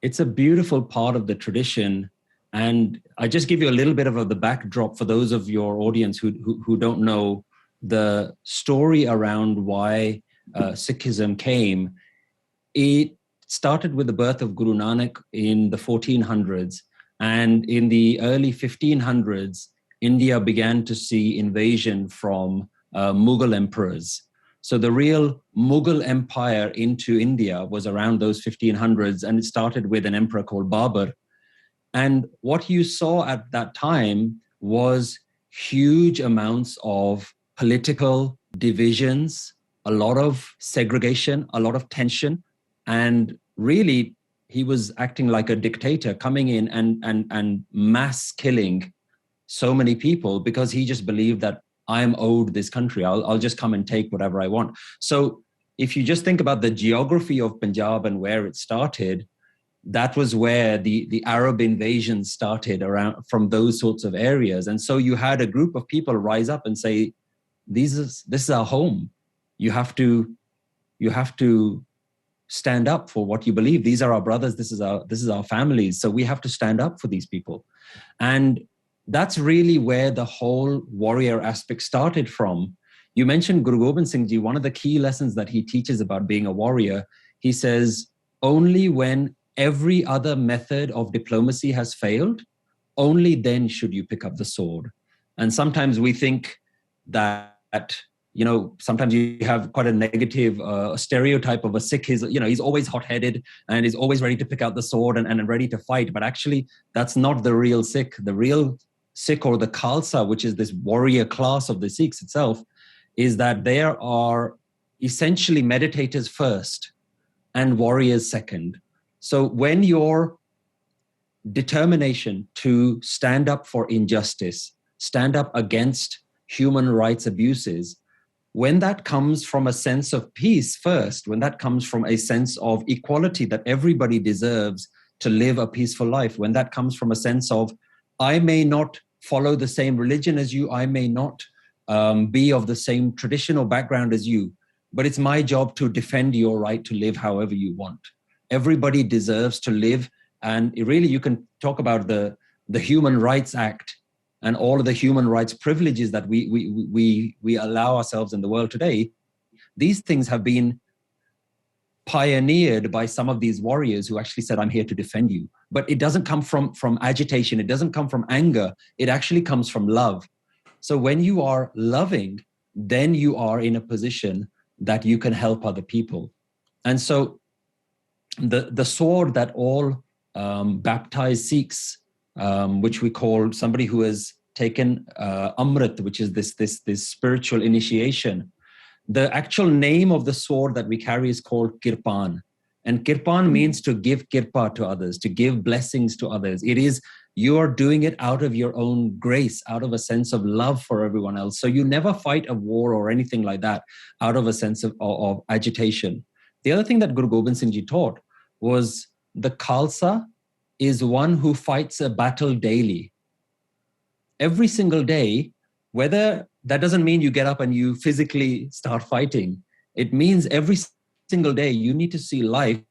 It's a beautiful part of the tradition. And I just give you a little bit of the backdrop for those of your audience who don't know the story around why Sikhism came. It started with the birth of Guru Nanak in the 1400s. And in the early 1500s, India began to see invasion from Mughal emperors. So the real Mughal empire into India was around those 1500s, and it started with an emperor called Babur. And what you saw at that time was huge amounts of political divisions, a lot of segregation, a lot of tension. And really, he was acting like a dictator, coming in and mass killing so many people because he just believed that I'm owed this country. I'll just come and take whatever I want. So if you just think about the geography of Punjab and where it started, that was where the Arab invasion started around from those sorts of areas. And so you had a group of people rise up and say, this is our home. You have to stand up for what you believe. These are our brothers. This is our families. So we have to stand up for these people. And that's really where the whole warrior aspect started from. You mentioned Guru Gobind Singh Ji. One of the key lessons that he teaches about being a warrior, he says, only when every other method of diplomacy has failed, only then should you pick up the sword. And sometimes we think that, sometimes you have quite a negative stereotype of a Sikh. He's always hot-headed and is always ready to pick out the sword and ready to fight. But actually, that's not the real Sikh. The real Sikh, or the Khalsa, which is this warrior class of the Sikhs itself, is that there are essentially meditators first and warriors second. So when your determination to stand up for injustice, stand up against human rights abuses, when that comes from a sense of peace first, when that comes from a sense of equality that everybody deserves to live a peaceful life, when that comes from a sense of, I may not follow the same religion as you, I may not be of the same traditional background as you, but it's my job to defend your right to live however you want. Everybody deserves to live. And really, you can talk about the Human Rights Act and all of the human rights privileges that we allow ourselves in the world today. These things have been pioneered by some of these warriors who actually said, I'm here to defend you. But it doesn't come from agitation. It doesn't come from anger. It actually comes from love. So when you are loving, then you are in a position that you can help other people. And so the sword that all baptized Sikhs, which we call somebody who has taken Amrit, which is this spiritual initiation. The actual name of the sword that we carry is called Kirpan. And Kirpan means to give kirpa to others, to give blessings to others. It is, you're doing it out of your own grace, out of a sense of love for everyone else. So you never fight a war or anything like that out of a sense of agitation. The other thing that Guru Gobind Singh Ji taught was the Khalsa is one who fights a battle daily. Every single day, whether that doesn't mean you get up and you physically start fighting. It means every single day you need to see life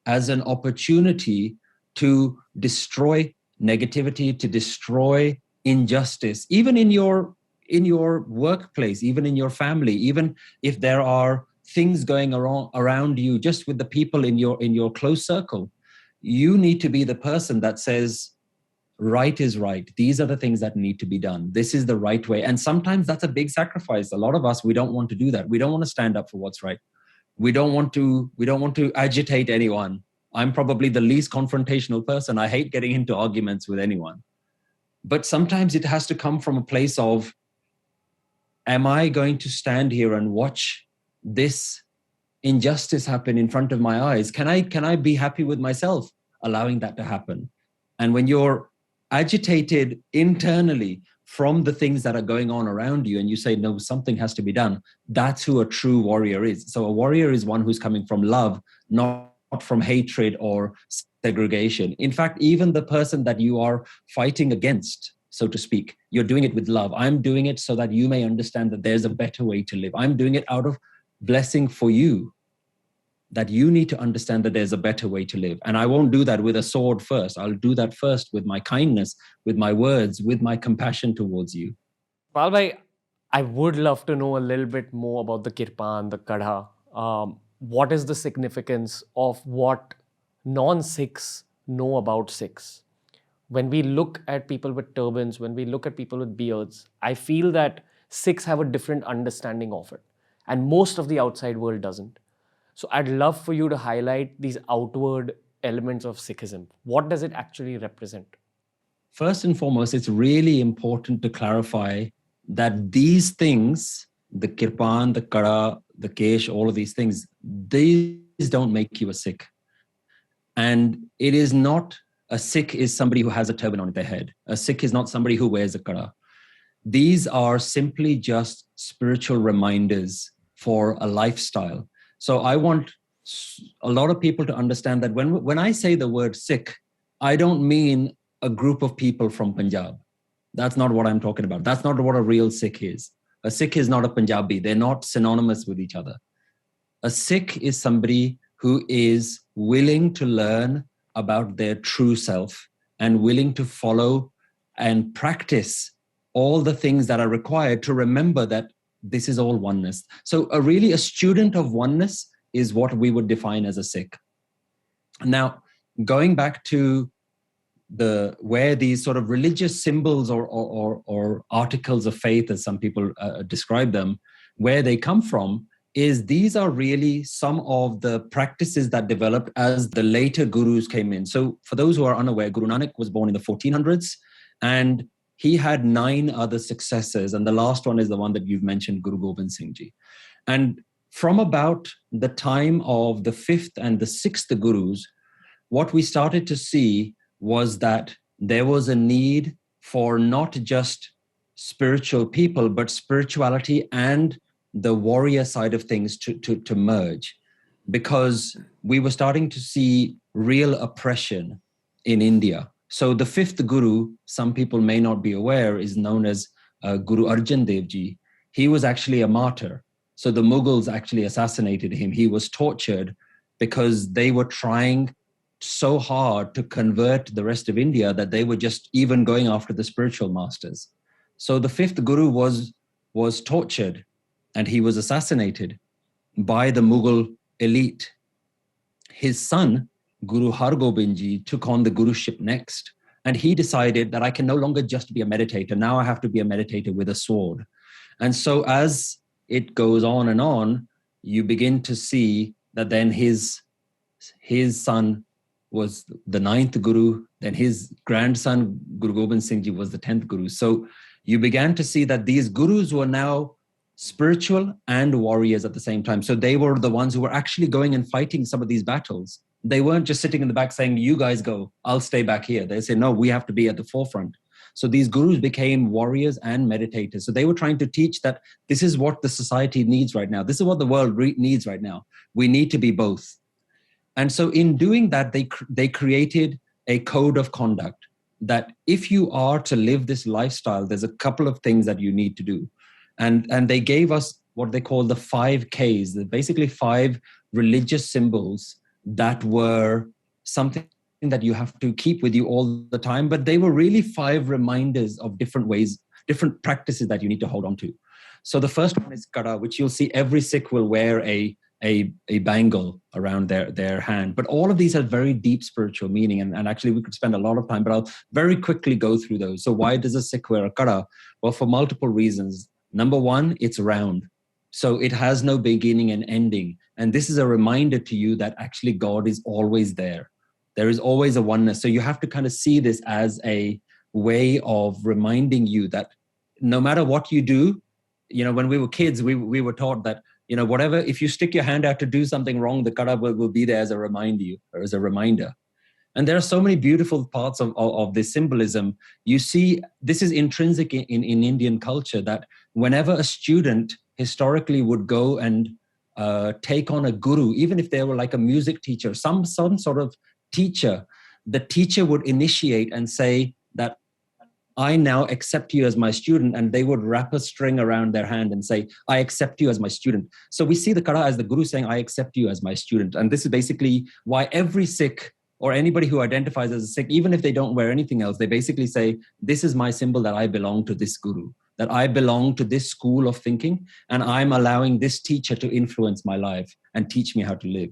as an opportunity to destroy negativity, to destroy injustice, even in your workplace, even in your family, even if there are things going around you, just with the people in your close circle. You need to be the person that says, right is right. These are the things that need to be done. This is the right way. And sometimes that's a big sacrifice. A lot of us, we don't want to do that. We don't want to stand up for what's right. We don't want to agitate anyone. I'm probably the least confrontational person. I hate getting into arguments with anyone. But sometimes it has to come from a place of, am I going to stand here and watch this injustice happen in front of my eyes? Can I be happy with myself allowing that to happen? And when you're agitated internally from the things that are going on around you, and you say, no, something has to be done. That's who a true warrior is. So a warrior is one who's coming from love, not from hatred or segregation. In fact, even the person that you are fighting against, so to speak, you're doing it with love. I'm doing it so that you may understand that there's a better way to live. I'm doing it out of blessing for you, that you need to understand that there's a better way to live. And I won't do that with a sword first. I'll do that first with my kindness, with my words, with my compassion towards you. Bhai, I would love to know a little bit more about the kirpan, the kadha. What is the significance of what non-Sikhs know about Sikhs? When we look at people with turbans, when we look at people with beards, I feel that Sikhs have a different understanding of it. And most of the outside world doesn't. So I'd love for you to highlight these outward elements of Sikhism. What does it actually represent? First and foremost, it's really important to clarify that these things, the kirpan, the kada, the kesh, all of these things, these don't make you a Sikh. And it is not, a Sikh is somebody who has a turban on their head. A Sikh is not somebody who wears a kada. These are simply just spiritual reminders for a lifestyle. So I want a lot of people to understand that when I say the word Sikh, I don't mean a group of people from Punjab. That's not what I'm talking about. That's not what a real Sikh is. A Sikh is not a Punjabi. They're not synonymous with each other. A Sikh is somebody who is willing to learn about their true self and willing to follow and practice all the things that are required to remember that this is all oneness. So a student of oneness is what we would define as a Sikh. Now, going back to where these sort of religious symbols or articles of faith, as some people describe them, where they come from, is these are really some of the practices that developed as the later gurus came in. So for those who are unaware, Guru Nanak was born in the 1400s, and he had 9 other successors. And the last one is the one that you've mentioned, Guru Gobind Singh Ji. And from about the time of the 5th and the 6th gurus, what we started to see was that there was a need for not just spiritual people, but spirituality and the warrior side of things to merge, because we were starting to see real oppression in India. So the 5th guru, some people may not be aware, is known as Guru Arjan Dev Ji. He was actually a martyr. So the Mughals actually assassinated him. He was tortured because they were trying so hard to convert the rest of India that they were just even going after the spiritual masters. So the 5th guru was tortured, and he was assassinated by the Mughal elite. His son, Guru Har Gobind Ji, took on the guruship next. And he decided that I can no longer just be a meditator. Now I have to be a meditator with a sword. And so as it goes on and on, you begin to see that then his son was the 9th guru, then his grandson, Guru Gobind Singh Ji, was the 10th guru. So you began to see that these gurus were now spiritual and warriors at the same time. So they were the ones who were actually going and fighting some of these battles. They weren't just sitting in the back saying, you guys go, I'll stay back here. They say, no, we have to be at the forefront. So these gurus became warriors and meditators. So they were trying to teach that this is what the society needs right now. This is what the world needs right now. We need to be both. And so in doing that, they created a code of conduct that if you are to live this lifestyle, there's a couple of things that you need to do. And they gave us what they call the 5 Ks, basically 5 religious symbols that were something that you have to keep with you all the time. But they were really 5 reminders of different ways, different practices that you need to hold on to. So the first one is kada, which you'll see every Sikh will wear a bangle around their hand. But all of these have very deep spiritual meaning. And actually, we could spend a lot of time, but I'll very quickly go through those. So why does a Sikh wear a kada? Well, for multiple reasons. Number one, it's round. So it has no beginning and ending. And this is a reminder to you that actually God is always there. There is always a oneness. So you have to kind of see this as a way of reminding you that no matter what you do, when we were kids, we were taught that, whatever, if you stick your hand out to do something wrong, the kada will be there as a reminder. And there are so many beautiful parts of this symbolism. You see, this is intrinsic in Indian culture, that whenever a student historically would go and take on a guru, even if they were like a music teacher, some sort of teacher, the teacher would initiate and say that, I now accept you as my student, and they would wrap a string around their hand and say, I accept you as my student. So we see the Kada as the guru saying, I accept you as my student. And this is basically why every Sikh or anybody who identifies as a Sikh, even if they don't wear anything else, they basically say, this is my symbol that I belong to this guru, that I belong to this school of thinking, and I'm allowing this teacher to influence my life and teach me how to live.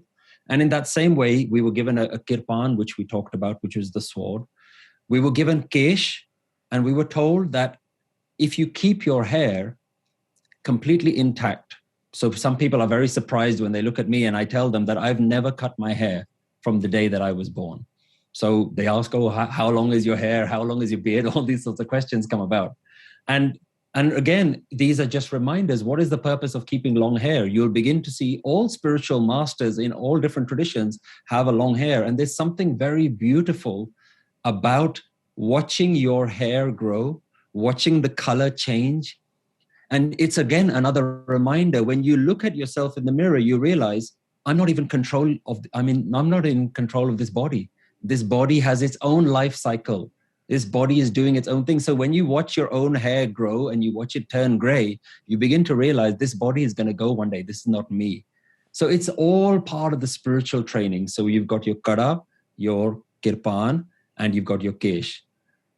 And in that same way, we were given a kirpan, which we talked about, which was the sword. We were given kesh, and we were told that if you keep your hair completely intact, so some people are very surprised when they look at me and I tell them that I've never cut my hair from the day that I was born. So they ask, oh, how long is your hair? How long is your beard? All these sorts of questions come about. And again, these are just reminders. What is the purpose of keeping long hair? You'll begin to see all spiritual masters in all different traditions have a long hair. And there's something very beautiful about watching your hair grow, watching the color change. And it's again another reminder, when you look at yourself in the mirror, you realize I'm not in control of this body. This body has its own life cycle. This body is doing its own thing. So when you watch your own hair grow and you watch it turn gray, you begin to realize this body is going to go one day. This is not me. So it's all part of the spiritual training. So you've got your kada, your kirpan, and you've got your kesh.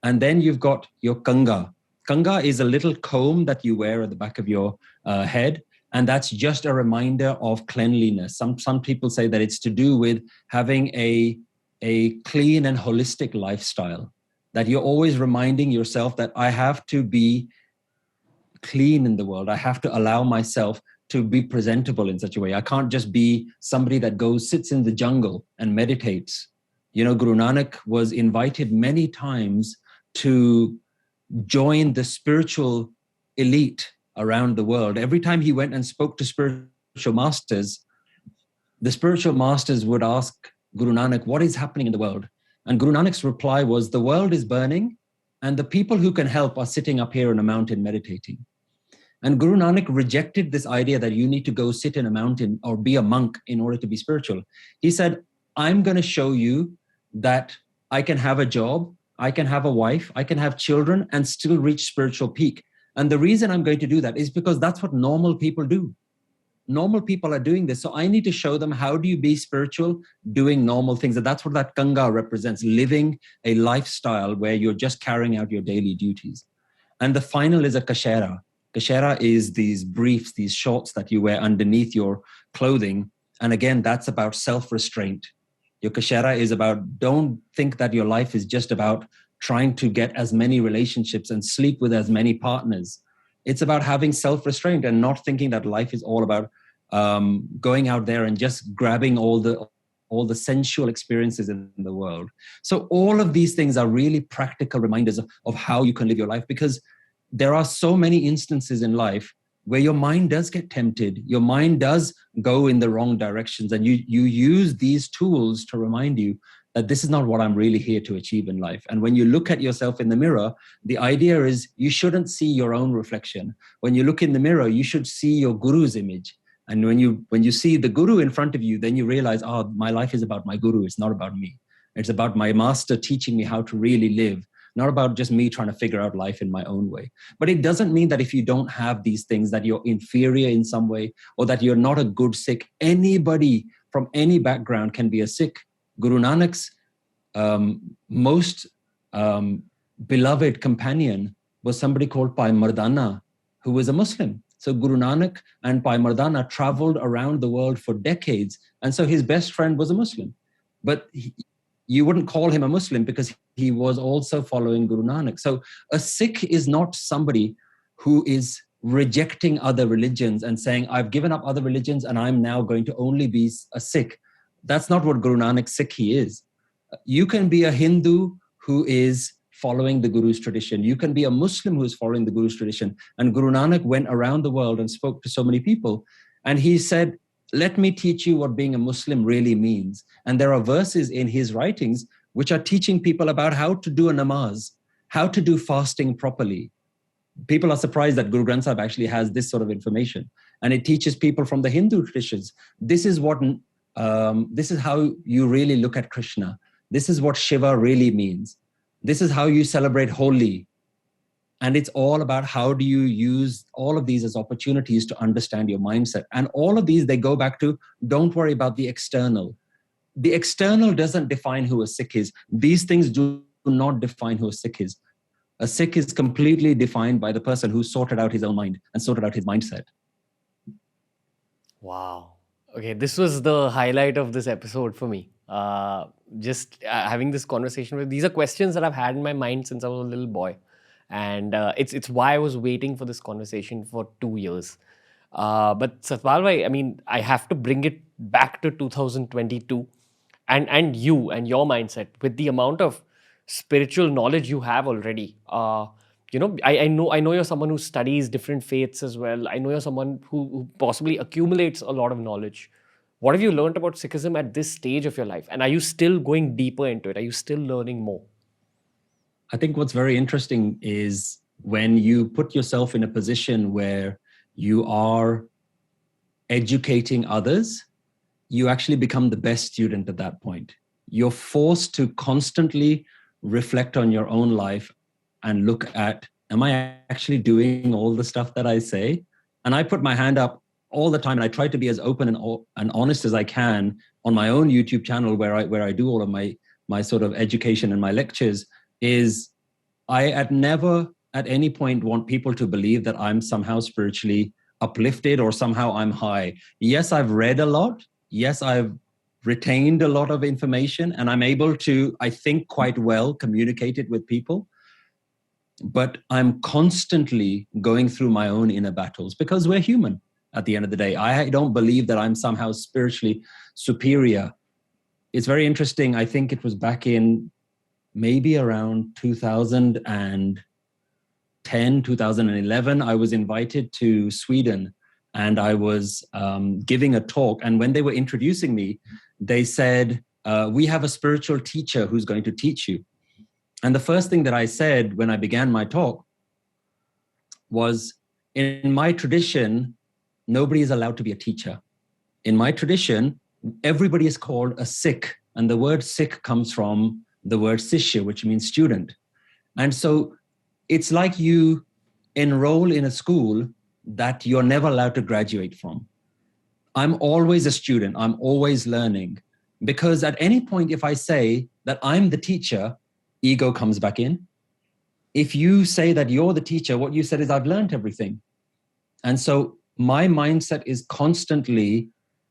And then you've got your kanga. Kanga is a little comb that you wear at the back of your head. And that's just a reminder of cleanliness. Some people say that it's to do with having a clean and holistic lifestyle, that you're always reminding yourself that I have to be clean in the world. I have to allow myself to be presentable in such a way. I can't just be somebody that sits in the jungle and meditates. You know, Guru Nanak was invited many times to join the spiritual elite around the world. Every time he went and spoke to spiritual masters, the spiritual masters would ask Guru Nanak, what is happening in the world? And Guru Nanak's reply was, the world is burning and the people who can help are sitting up here on a mountain meditating. And Guru Nanak rejected this idea that you need to go sit in a mountain or be a monk in order to be spiritual. He said, I'm going to show you that I can have a job, I can have a wife, I can have children and still reach spiritual peak. And the reason I'm going to do that is because that's what normal people do. Normal people are doing this. So I need to show them, how do you be spiritual doing normal things? And that's what that kanga represents, living a lifestyle where you're just carrying out your daily duties. And the final is a kashera. Kashera is these briefs, these shorts that you wear underneath your clothing. And again, that's about self-restraint. Your kashera is about, don't think that your life is just about trying to get as many relationships and sleep with as many partners. It's about having self-restraint and not thinking that life is all about going out there and just grabbing all the sensual experiences in the world. So all of these things are really practical reminders of how you can live your life, because there are so many instances in life where your mind does get tempted, your mind does go in the wrong directions, and you use these tools to remind you that this is not what I'm really here to achieve in life. And when you look at yourself in the mirror, the idea is you shouldn't see your own reflection. When you look in the mirror, you should see your guru's image. And when you see the guru in front of you, then you realize, oh, my life is about my guru. It's not about me. It's about my master teaching me how to really live, not about just me trying to figure out life in my own way. But it doesn't mean that if you don't have these things, that you're inferior in some way, or that you're not a good Sikh. Anybody from any background can be a Sikh. Guru Nanak's most beloved companion was somebody called Pai Mardana, who was a Muslim. So Guru Nanak and Pai Mardana traveled around the world for decades. And so his best friend was a Muslim. But you wouldn't call him a Muslim because he was also following Guru Nanak. So a Sikh is not somebody who is rejecting other religions and saying, I've given up other religions and I'm now going to only be a Sikh. That's not what Guru Nanak Sikhi is. You can be a Hindu who is following the Guru's tradition. You can be a Muslim who is following the Guru's tradition. And Guru Nanak went around the world and spoke to so many people. And he said, let me teach you what being a Muslim really means. And there are verses in his writings which are teaching people about how to do a namaz, how to do fasting properly. People are surprised that Guru Granth Sahib actually has this sort of information. And it teaches people from the Hindu traditions. This is how you really look at Krishna. This is what Shiva really means. This is how you celebrate Holi. And it's all about how do you use all of these as opportunities to understand your mindset. And all of these, they go back to, don't worry about the external. The external doesn't define who a Sikh is. These things do not define who a Sikh is. A Sikh is completely defined by the person who sorted out his own mind and sorted out his mindset. Wow. Okay, this was the highlight of this episode for me. Just having this conversation with, these are questions that I've had in my mind since I was a little boy. And it's why I was waiting for this conversation for 2 years. But Satpal bhai, I mean, I have to bring it back to 2022 and you and your mindset with the amount of spiritual knowledge you have already. I know you're someone who studies different faiths as well. I know you're someone who possibly accumulates a lot of knowledge. What have you learned about Sikhism at this stage of your life? And are you still going deeper into it? Are you still learning more? I think what's very interesting is when you put yourself in a position where you are educating others, you actually become the best student at that point. You're forced to constantly reflect on your own life and look at, am I actually doing all the stuff that I say? And I put my hand up all the time, and I try to be as open and honest as I can on my own YouTube channel where I do all of my sort of education and my lectures. Is I never at any point want people to believe that I'm somehow spiritually uplifted or somehow I'm high. Yes, I've read a lot. Yes, I've retained a lot of information, and I'm able to, I think, quite well communicate it with people. But I'm constantly going through my own inner battles because we're human at the end of the day. I don't believe that I'm somehow spiritually superior. It's very interesting. I think it was back in maybe around 2010, 2011, I was invited to Sweden, and I was giving a talk. And when they were introducing me, they said, we have a spiritual teacher who's going to teach you. And the first thing that I said when I began my talk was, in my tradition, nobody is allowed to be a teacher. In my tradition, everybody is called a Sikh. And the word Sikh comes from the word Sishya, which means student. And so it's like you enroll in a school that you're never allowed to graduate from. I'm always a student. I'm always learning. Because at any point, if I say that I'm the teacher, ego comes back in. If you say that you're the teacher, what you said is, I've learned everything. And so my mindset is constantly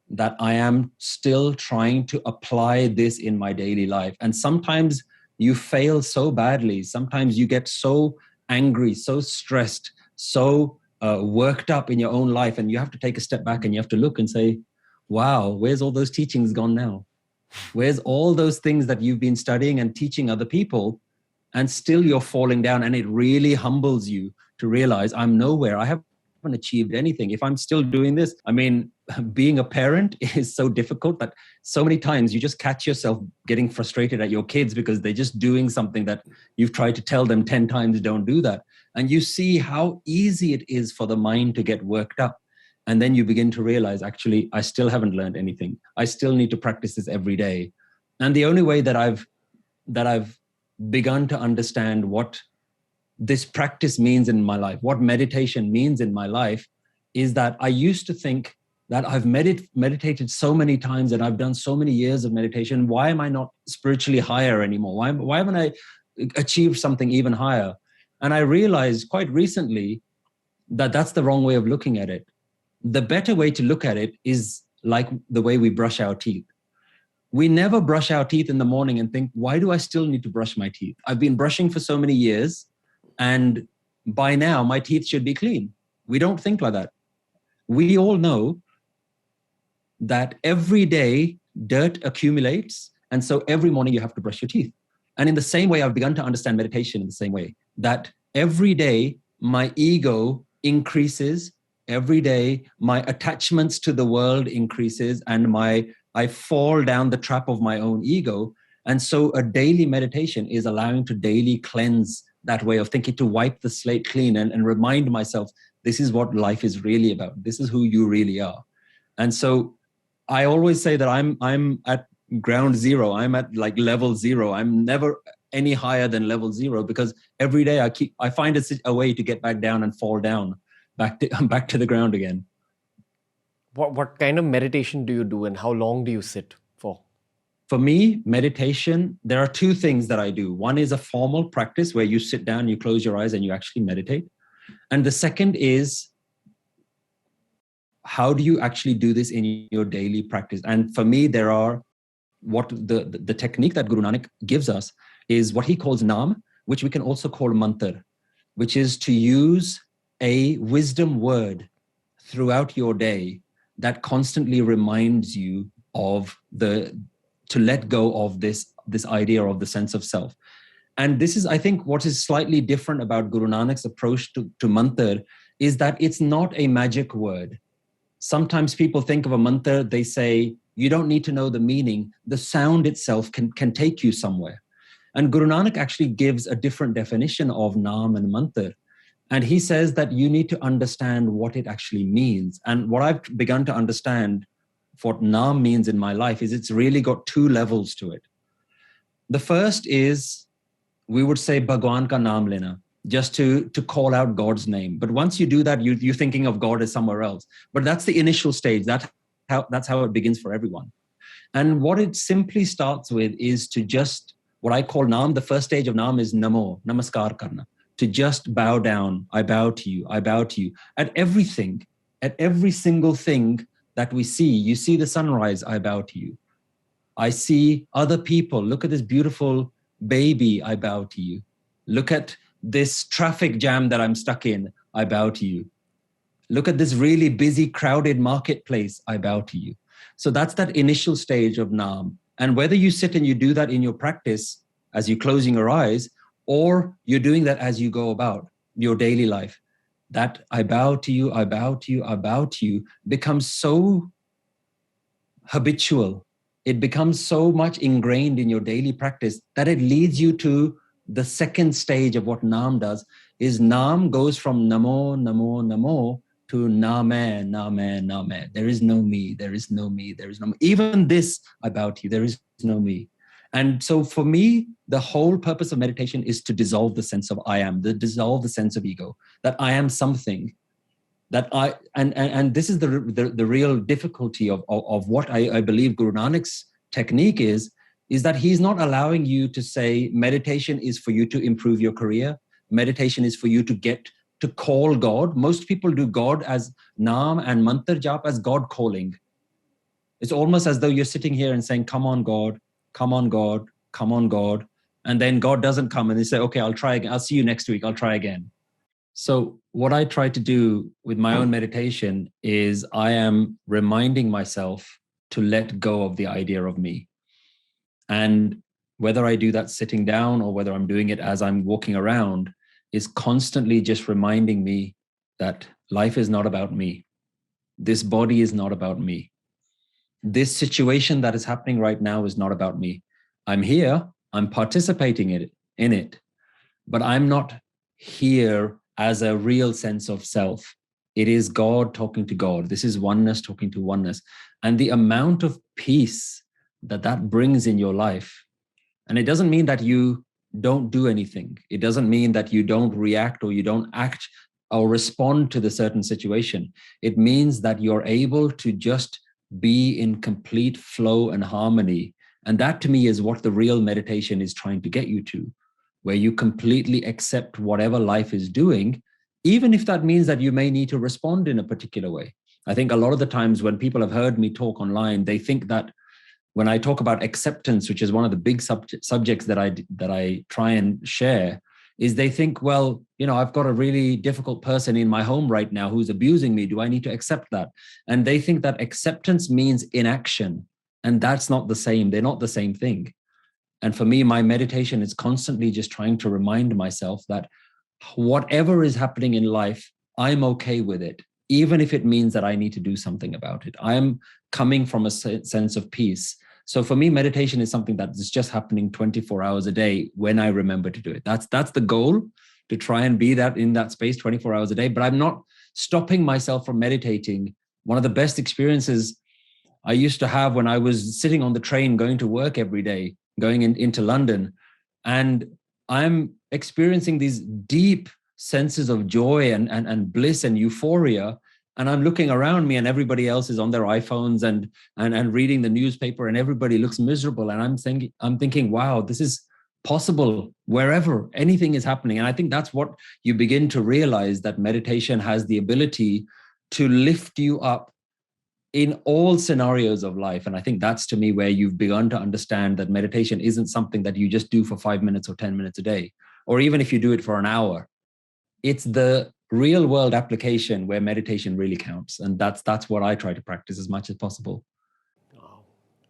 that I am still trying to apply this in my daily life. And sometimes you fail so badly. Sometimes you get so angry, so stressed, so worked up in your own life. And you have to take a step back and you have to look and say, wow, where's all those teachings gone now? Where's all those things that you've been studying and teaching other people, and still you're falling down? And it really humbles you to realize, I'm nowhere. I haven't achieved anything. If I'm still doing this, I mean, being a parent is so difficult that so many times you just catch yourself getting frustrated at your kids because they're just doing something that you've tried to tell them 10 times, don't do that. And you see how easy it is for the mind to get worked up. And then you begin to realize, actually, I still haven't learned anything. I still need to practice this every day. And the only way that I've begun to understand what this practice means in my life, what meditation means in my life, is that I used to think that I've meditated so many times and I've done so many years of meditation. Why am I not spiritually higher anymore? Why haven't I achieved something even higher? And I realized quite recently that that's the wrong way of looking at it. The better way to look at it is like the way we brush our teeth. We never brush our teeth in the morning and think, why do I still need to brush my teeth? I've been brushing for so many years, and by now my teeth should be clean. We don't think like that. We all know that every day dirt accumulates, and so every morning you have to brush your teeth. And in the same way, I've begun to understand meditation in the same way, that every day my ego increases. Every day, my attachments to the world increases, and I fall down the trap of my own ego. And so a daily meditation is allowing to daily cleanse that way of thinking, to wipe the slate clean and remind myself, this is what life is really about. This is who you really are. And so I always say that I'm at ground zero. I'm at like level zero. I'm never any higher than level zero, because every day I find a way to get back down and fall down back to the ground again. What kind of meditation do you do, and how long do you sit for? For me, meditation, there are two things that I do. One is a formal practice where you sit down, you close your eyes, and you actually meditate. And the second is, how do you actually do this in your daily practice? And for me, there are what the technique that Guru Nanak gives us is what he calls Naam, which we can also call mantra, which is to use a wisdom word throughout your day that constantly reminds you of to let go of this idea of the sense of self. And this is, I think, what is slightly different about Guru Nanak's approach to mantra is that it's not a magic word. Sometimes people think of a mantra, they say, you don't need to know the meaning. The sound itself can take you somewhere. And Guru Nanak actually gives a different definition of Naam and mantra. And he says that you need to understand what it actually means. And what I've begun to understand what Naam means in my life is it's really got two levels to it. The first is, we would say, Bhagwan ka naam lena, just to call out God's name. But once you do that, you're thinking of God as somewhere else. But that's the initial stage. That's how it begins for everyone. And what it simply starts with is to just, what I call Naam, the first stage of Naam is Namo, Namaskar Karna, to just bow down. I bow to you, I bow to you. At everything, at every single thing that we see, you see the sunrise, I bow to you. I see other people, look at this beautiful baby, I bow to you. Look at this traffic jam that I'm stuck in, I bow to you. Look at this really busy, crowded marketplace, I bow to you. So that's that initial stage of Naam. And whether you sit and you do that in your practice as you're closing your eyes, or you're doing that as you go about your daily life, that I bow to you, I bow to you, I bow to you becomes so habitual. It becomes so much ingrained in your daily practice that it leads you to the second stage of what Naam does, is Naam goes from Namo, Namo, Namo to Name, Name, Name. There is no me, there is no me, there is no me. Even this, I bow to you, there is no me. And so for me, the whole purpose of meditation is to dissolve the sense of I am, dissolve the sense of ego, that I am something, that I, and this is the real difficulty of what I believe Guru Nanak's technique is that he's not allowing you to say meditation is for you to improve your career. Meditation is for you to get to call God. Most people do God as Naam and mantra jap as God calling. It's almost as though you're sitting here and saying, come on, God, come on, God, come on, God. And then God doesn't come and they say, okay, I'll try again. I'll see you next week. I'll try again. So what I try to do with my own meditation is I am reminding myself to let go of the idea of me. And whether I do that sitting down or whether I'm doing it as I'm walking around is constantly just reminding me that life is not about me. This body is not about me. This situation that is happening right now is not about me. I'm here, I'm participating in it, but I'm not here as a real sense of self. It is God talking to God. This is oneness talking to oneness. And the amount of peace that brings in your life. And it doesn't mean that you don't do anything. It doesn't mean that you don't react or you don't act or respond to the certain situation. It means that you're able to just be in complete flow and harmony. And that to me is what the real meditation is trying to get you to, where you completely accept whatever life is doing, even if that means that you may need to respond in a particular way. I think a lot of the times when people have heard me talk online, they think that when I talk about acceptance, which is one of the big subjects that I try and share, is they think, well, I've got a really difficult person in my home right now who's abusing me. Do I need to accept that? And they think that acceptance means inaction. And that's not the same. They're not the same thing. And for me, my meditation is constantly just trying to remind myself that whatever is happening in life, I'm okay with it, even if it means that I need to do something about it. I'm coming from a sense of peace. So for me, meditation is something that is just happening 24 hours a day when I remember to do it. That's the goal, to try and be that in that space 24 hours a day. But I'm not stopping myself from meditating. One of the best experiences I used to have when I was sitting on the train going to work every day, going into London, and I'm experiencing these deep senses of joy and bliss and euphoria. And I'm looking around me and everybody else is on their iPhones and reading the newspaper, and everybody looks miserable. And I'm thinking, wow, this is possible wherever anything is happening. And I think that's what you begin to realize, that meditation has the ability to lift you up in all scenarios of life. And I think that's, to me, where you've begun to understand that meditation isn't something that you just do for 5 minutes or 10 minutes a day, or even if you do it for an hour. It's the real world application where meditation really counts. And that's what I try to practice as much as possible. Wow.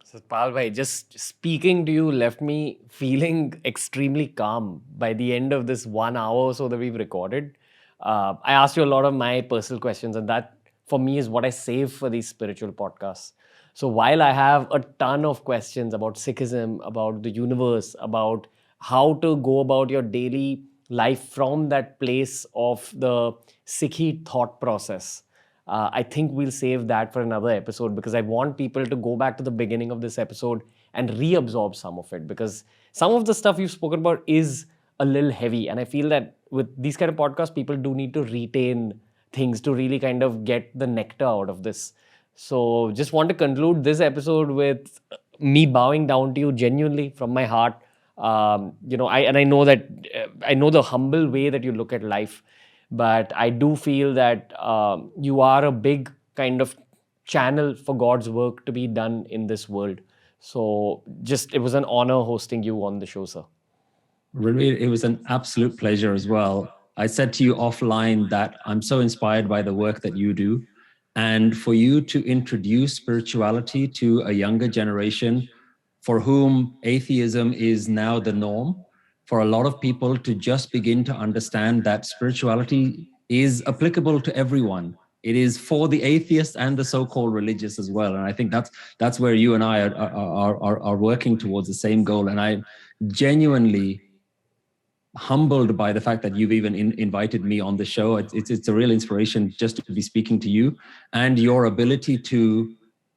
Satpal bhai, just speaking to you left me feeling extremely calm by the end of this 1 hour or so that we've recorded. I asked you a lot of my personal questions, and that for me is what I save for these spiritual podcasts. So while I have a ton of questions about Sikhism, about the universe, about how to go about your daily life from that place of the Sikhi thought process, I think we'll save that for another episode, because I want people to go back to the beginning of this episode and reabsorb some of it, because some of the stuff you've spoken about is a little heavy. And I feel that with these kind of podcasts, people do need to retain things to really kind of get the nectar out of this. So just want to conclude this episode with me bowing down to you genuinely from my heart. I know that I know the humble way that you look at life, but I do feel that you are a big kind of channel for God's work to be done in this world. So it was an honor hosting you on the show, sir. Really, it was an absolute pleasure as well. I said to you offline that I'm so inspired by the work that you do. And for you to introduce spirituality to a younger generation for whom atheism is now the norm, for a lot of people to just begin to understand that spirituality is applicable to everyone. It is for the atheists and the so-called religious as well. And I think that's where you and I are working towards the same goal. And I'm genuinely humbled by the fact that you've even invited me on the show. It's a real inspiration just to be speaking to you, and your ability to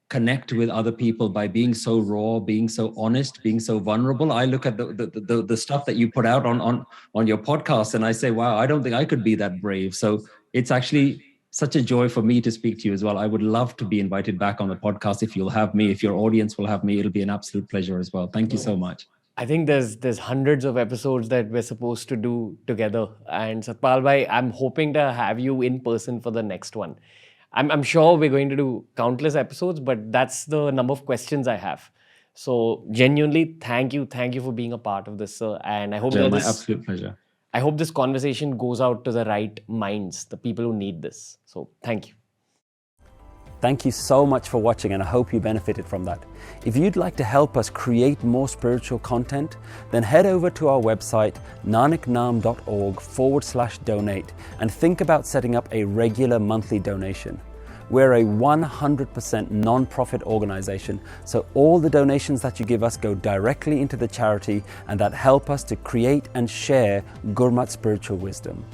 connect with other people by being so raw, being so honest, being so vulnerable. I look at the stuff that you put out on your podcast, and I say, wow, I don't think I could be that brave. So it's actually such a joy for me to speak to you as well. I would love to be invited back on the podcast if you'll have me, if your audience will have me. It'll be an absolute pleasure as well. Thank you so much. I think there's hundreds of episodes that we're supposed to do together. And Satpal bhai, I'm hoping to have you in person for the next one. I'm sure we're going to do countless episodes, but that's the number of questions I have. So genuinely, thank you for being a part of this, sir. And I hope my absolute pleasure. I hope this conversation goes out to the right minds, the people who need this. So thank you. Thank you so much for watching, and I hope you benefited from that. If you'd like to help us create more spiritual content, then head over to our website, nanaknaam.org/donate, and think about setting up a regular monthly donation. We're a 100% non-profit organization, so all the donations that you give us go directly into the charity and that help us to create and share Gurmat spiritual wisdom.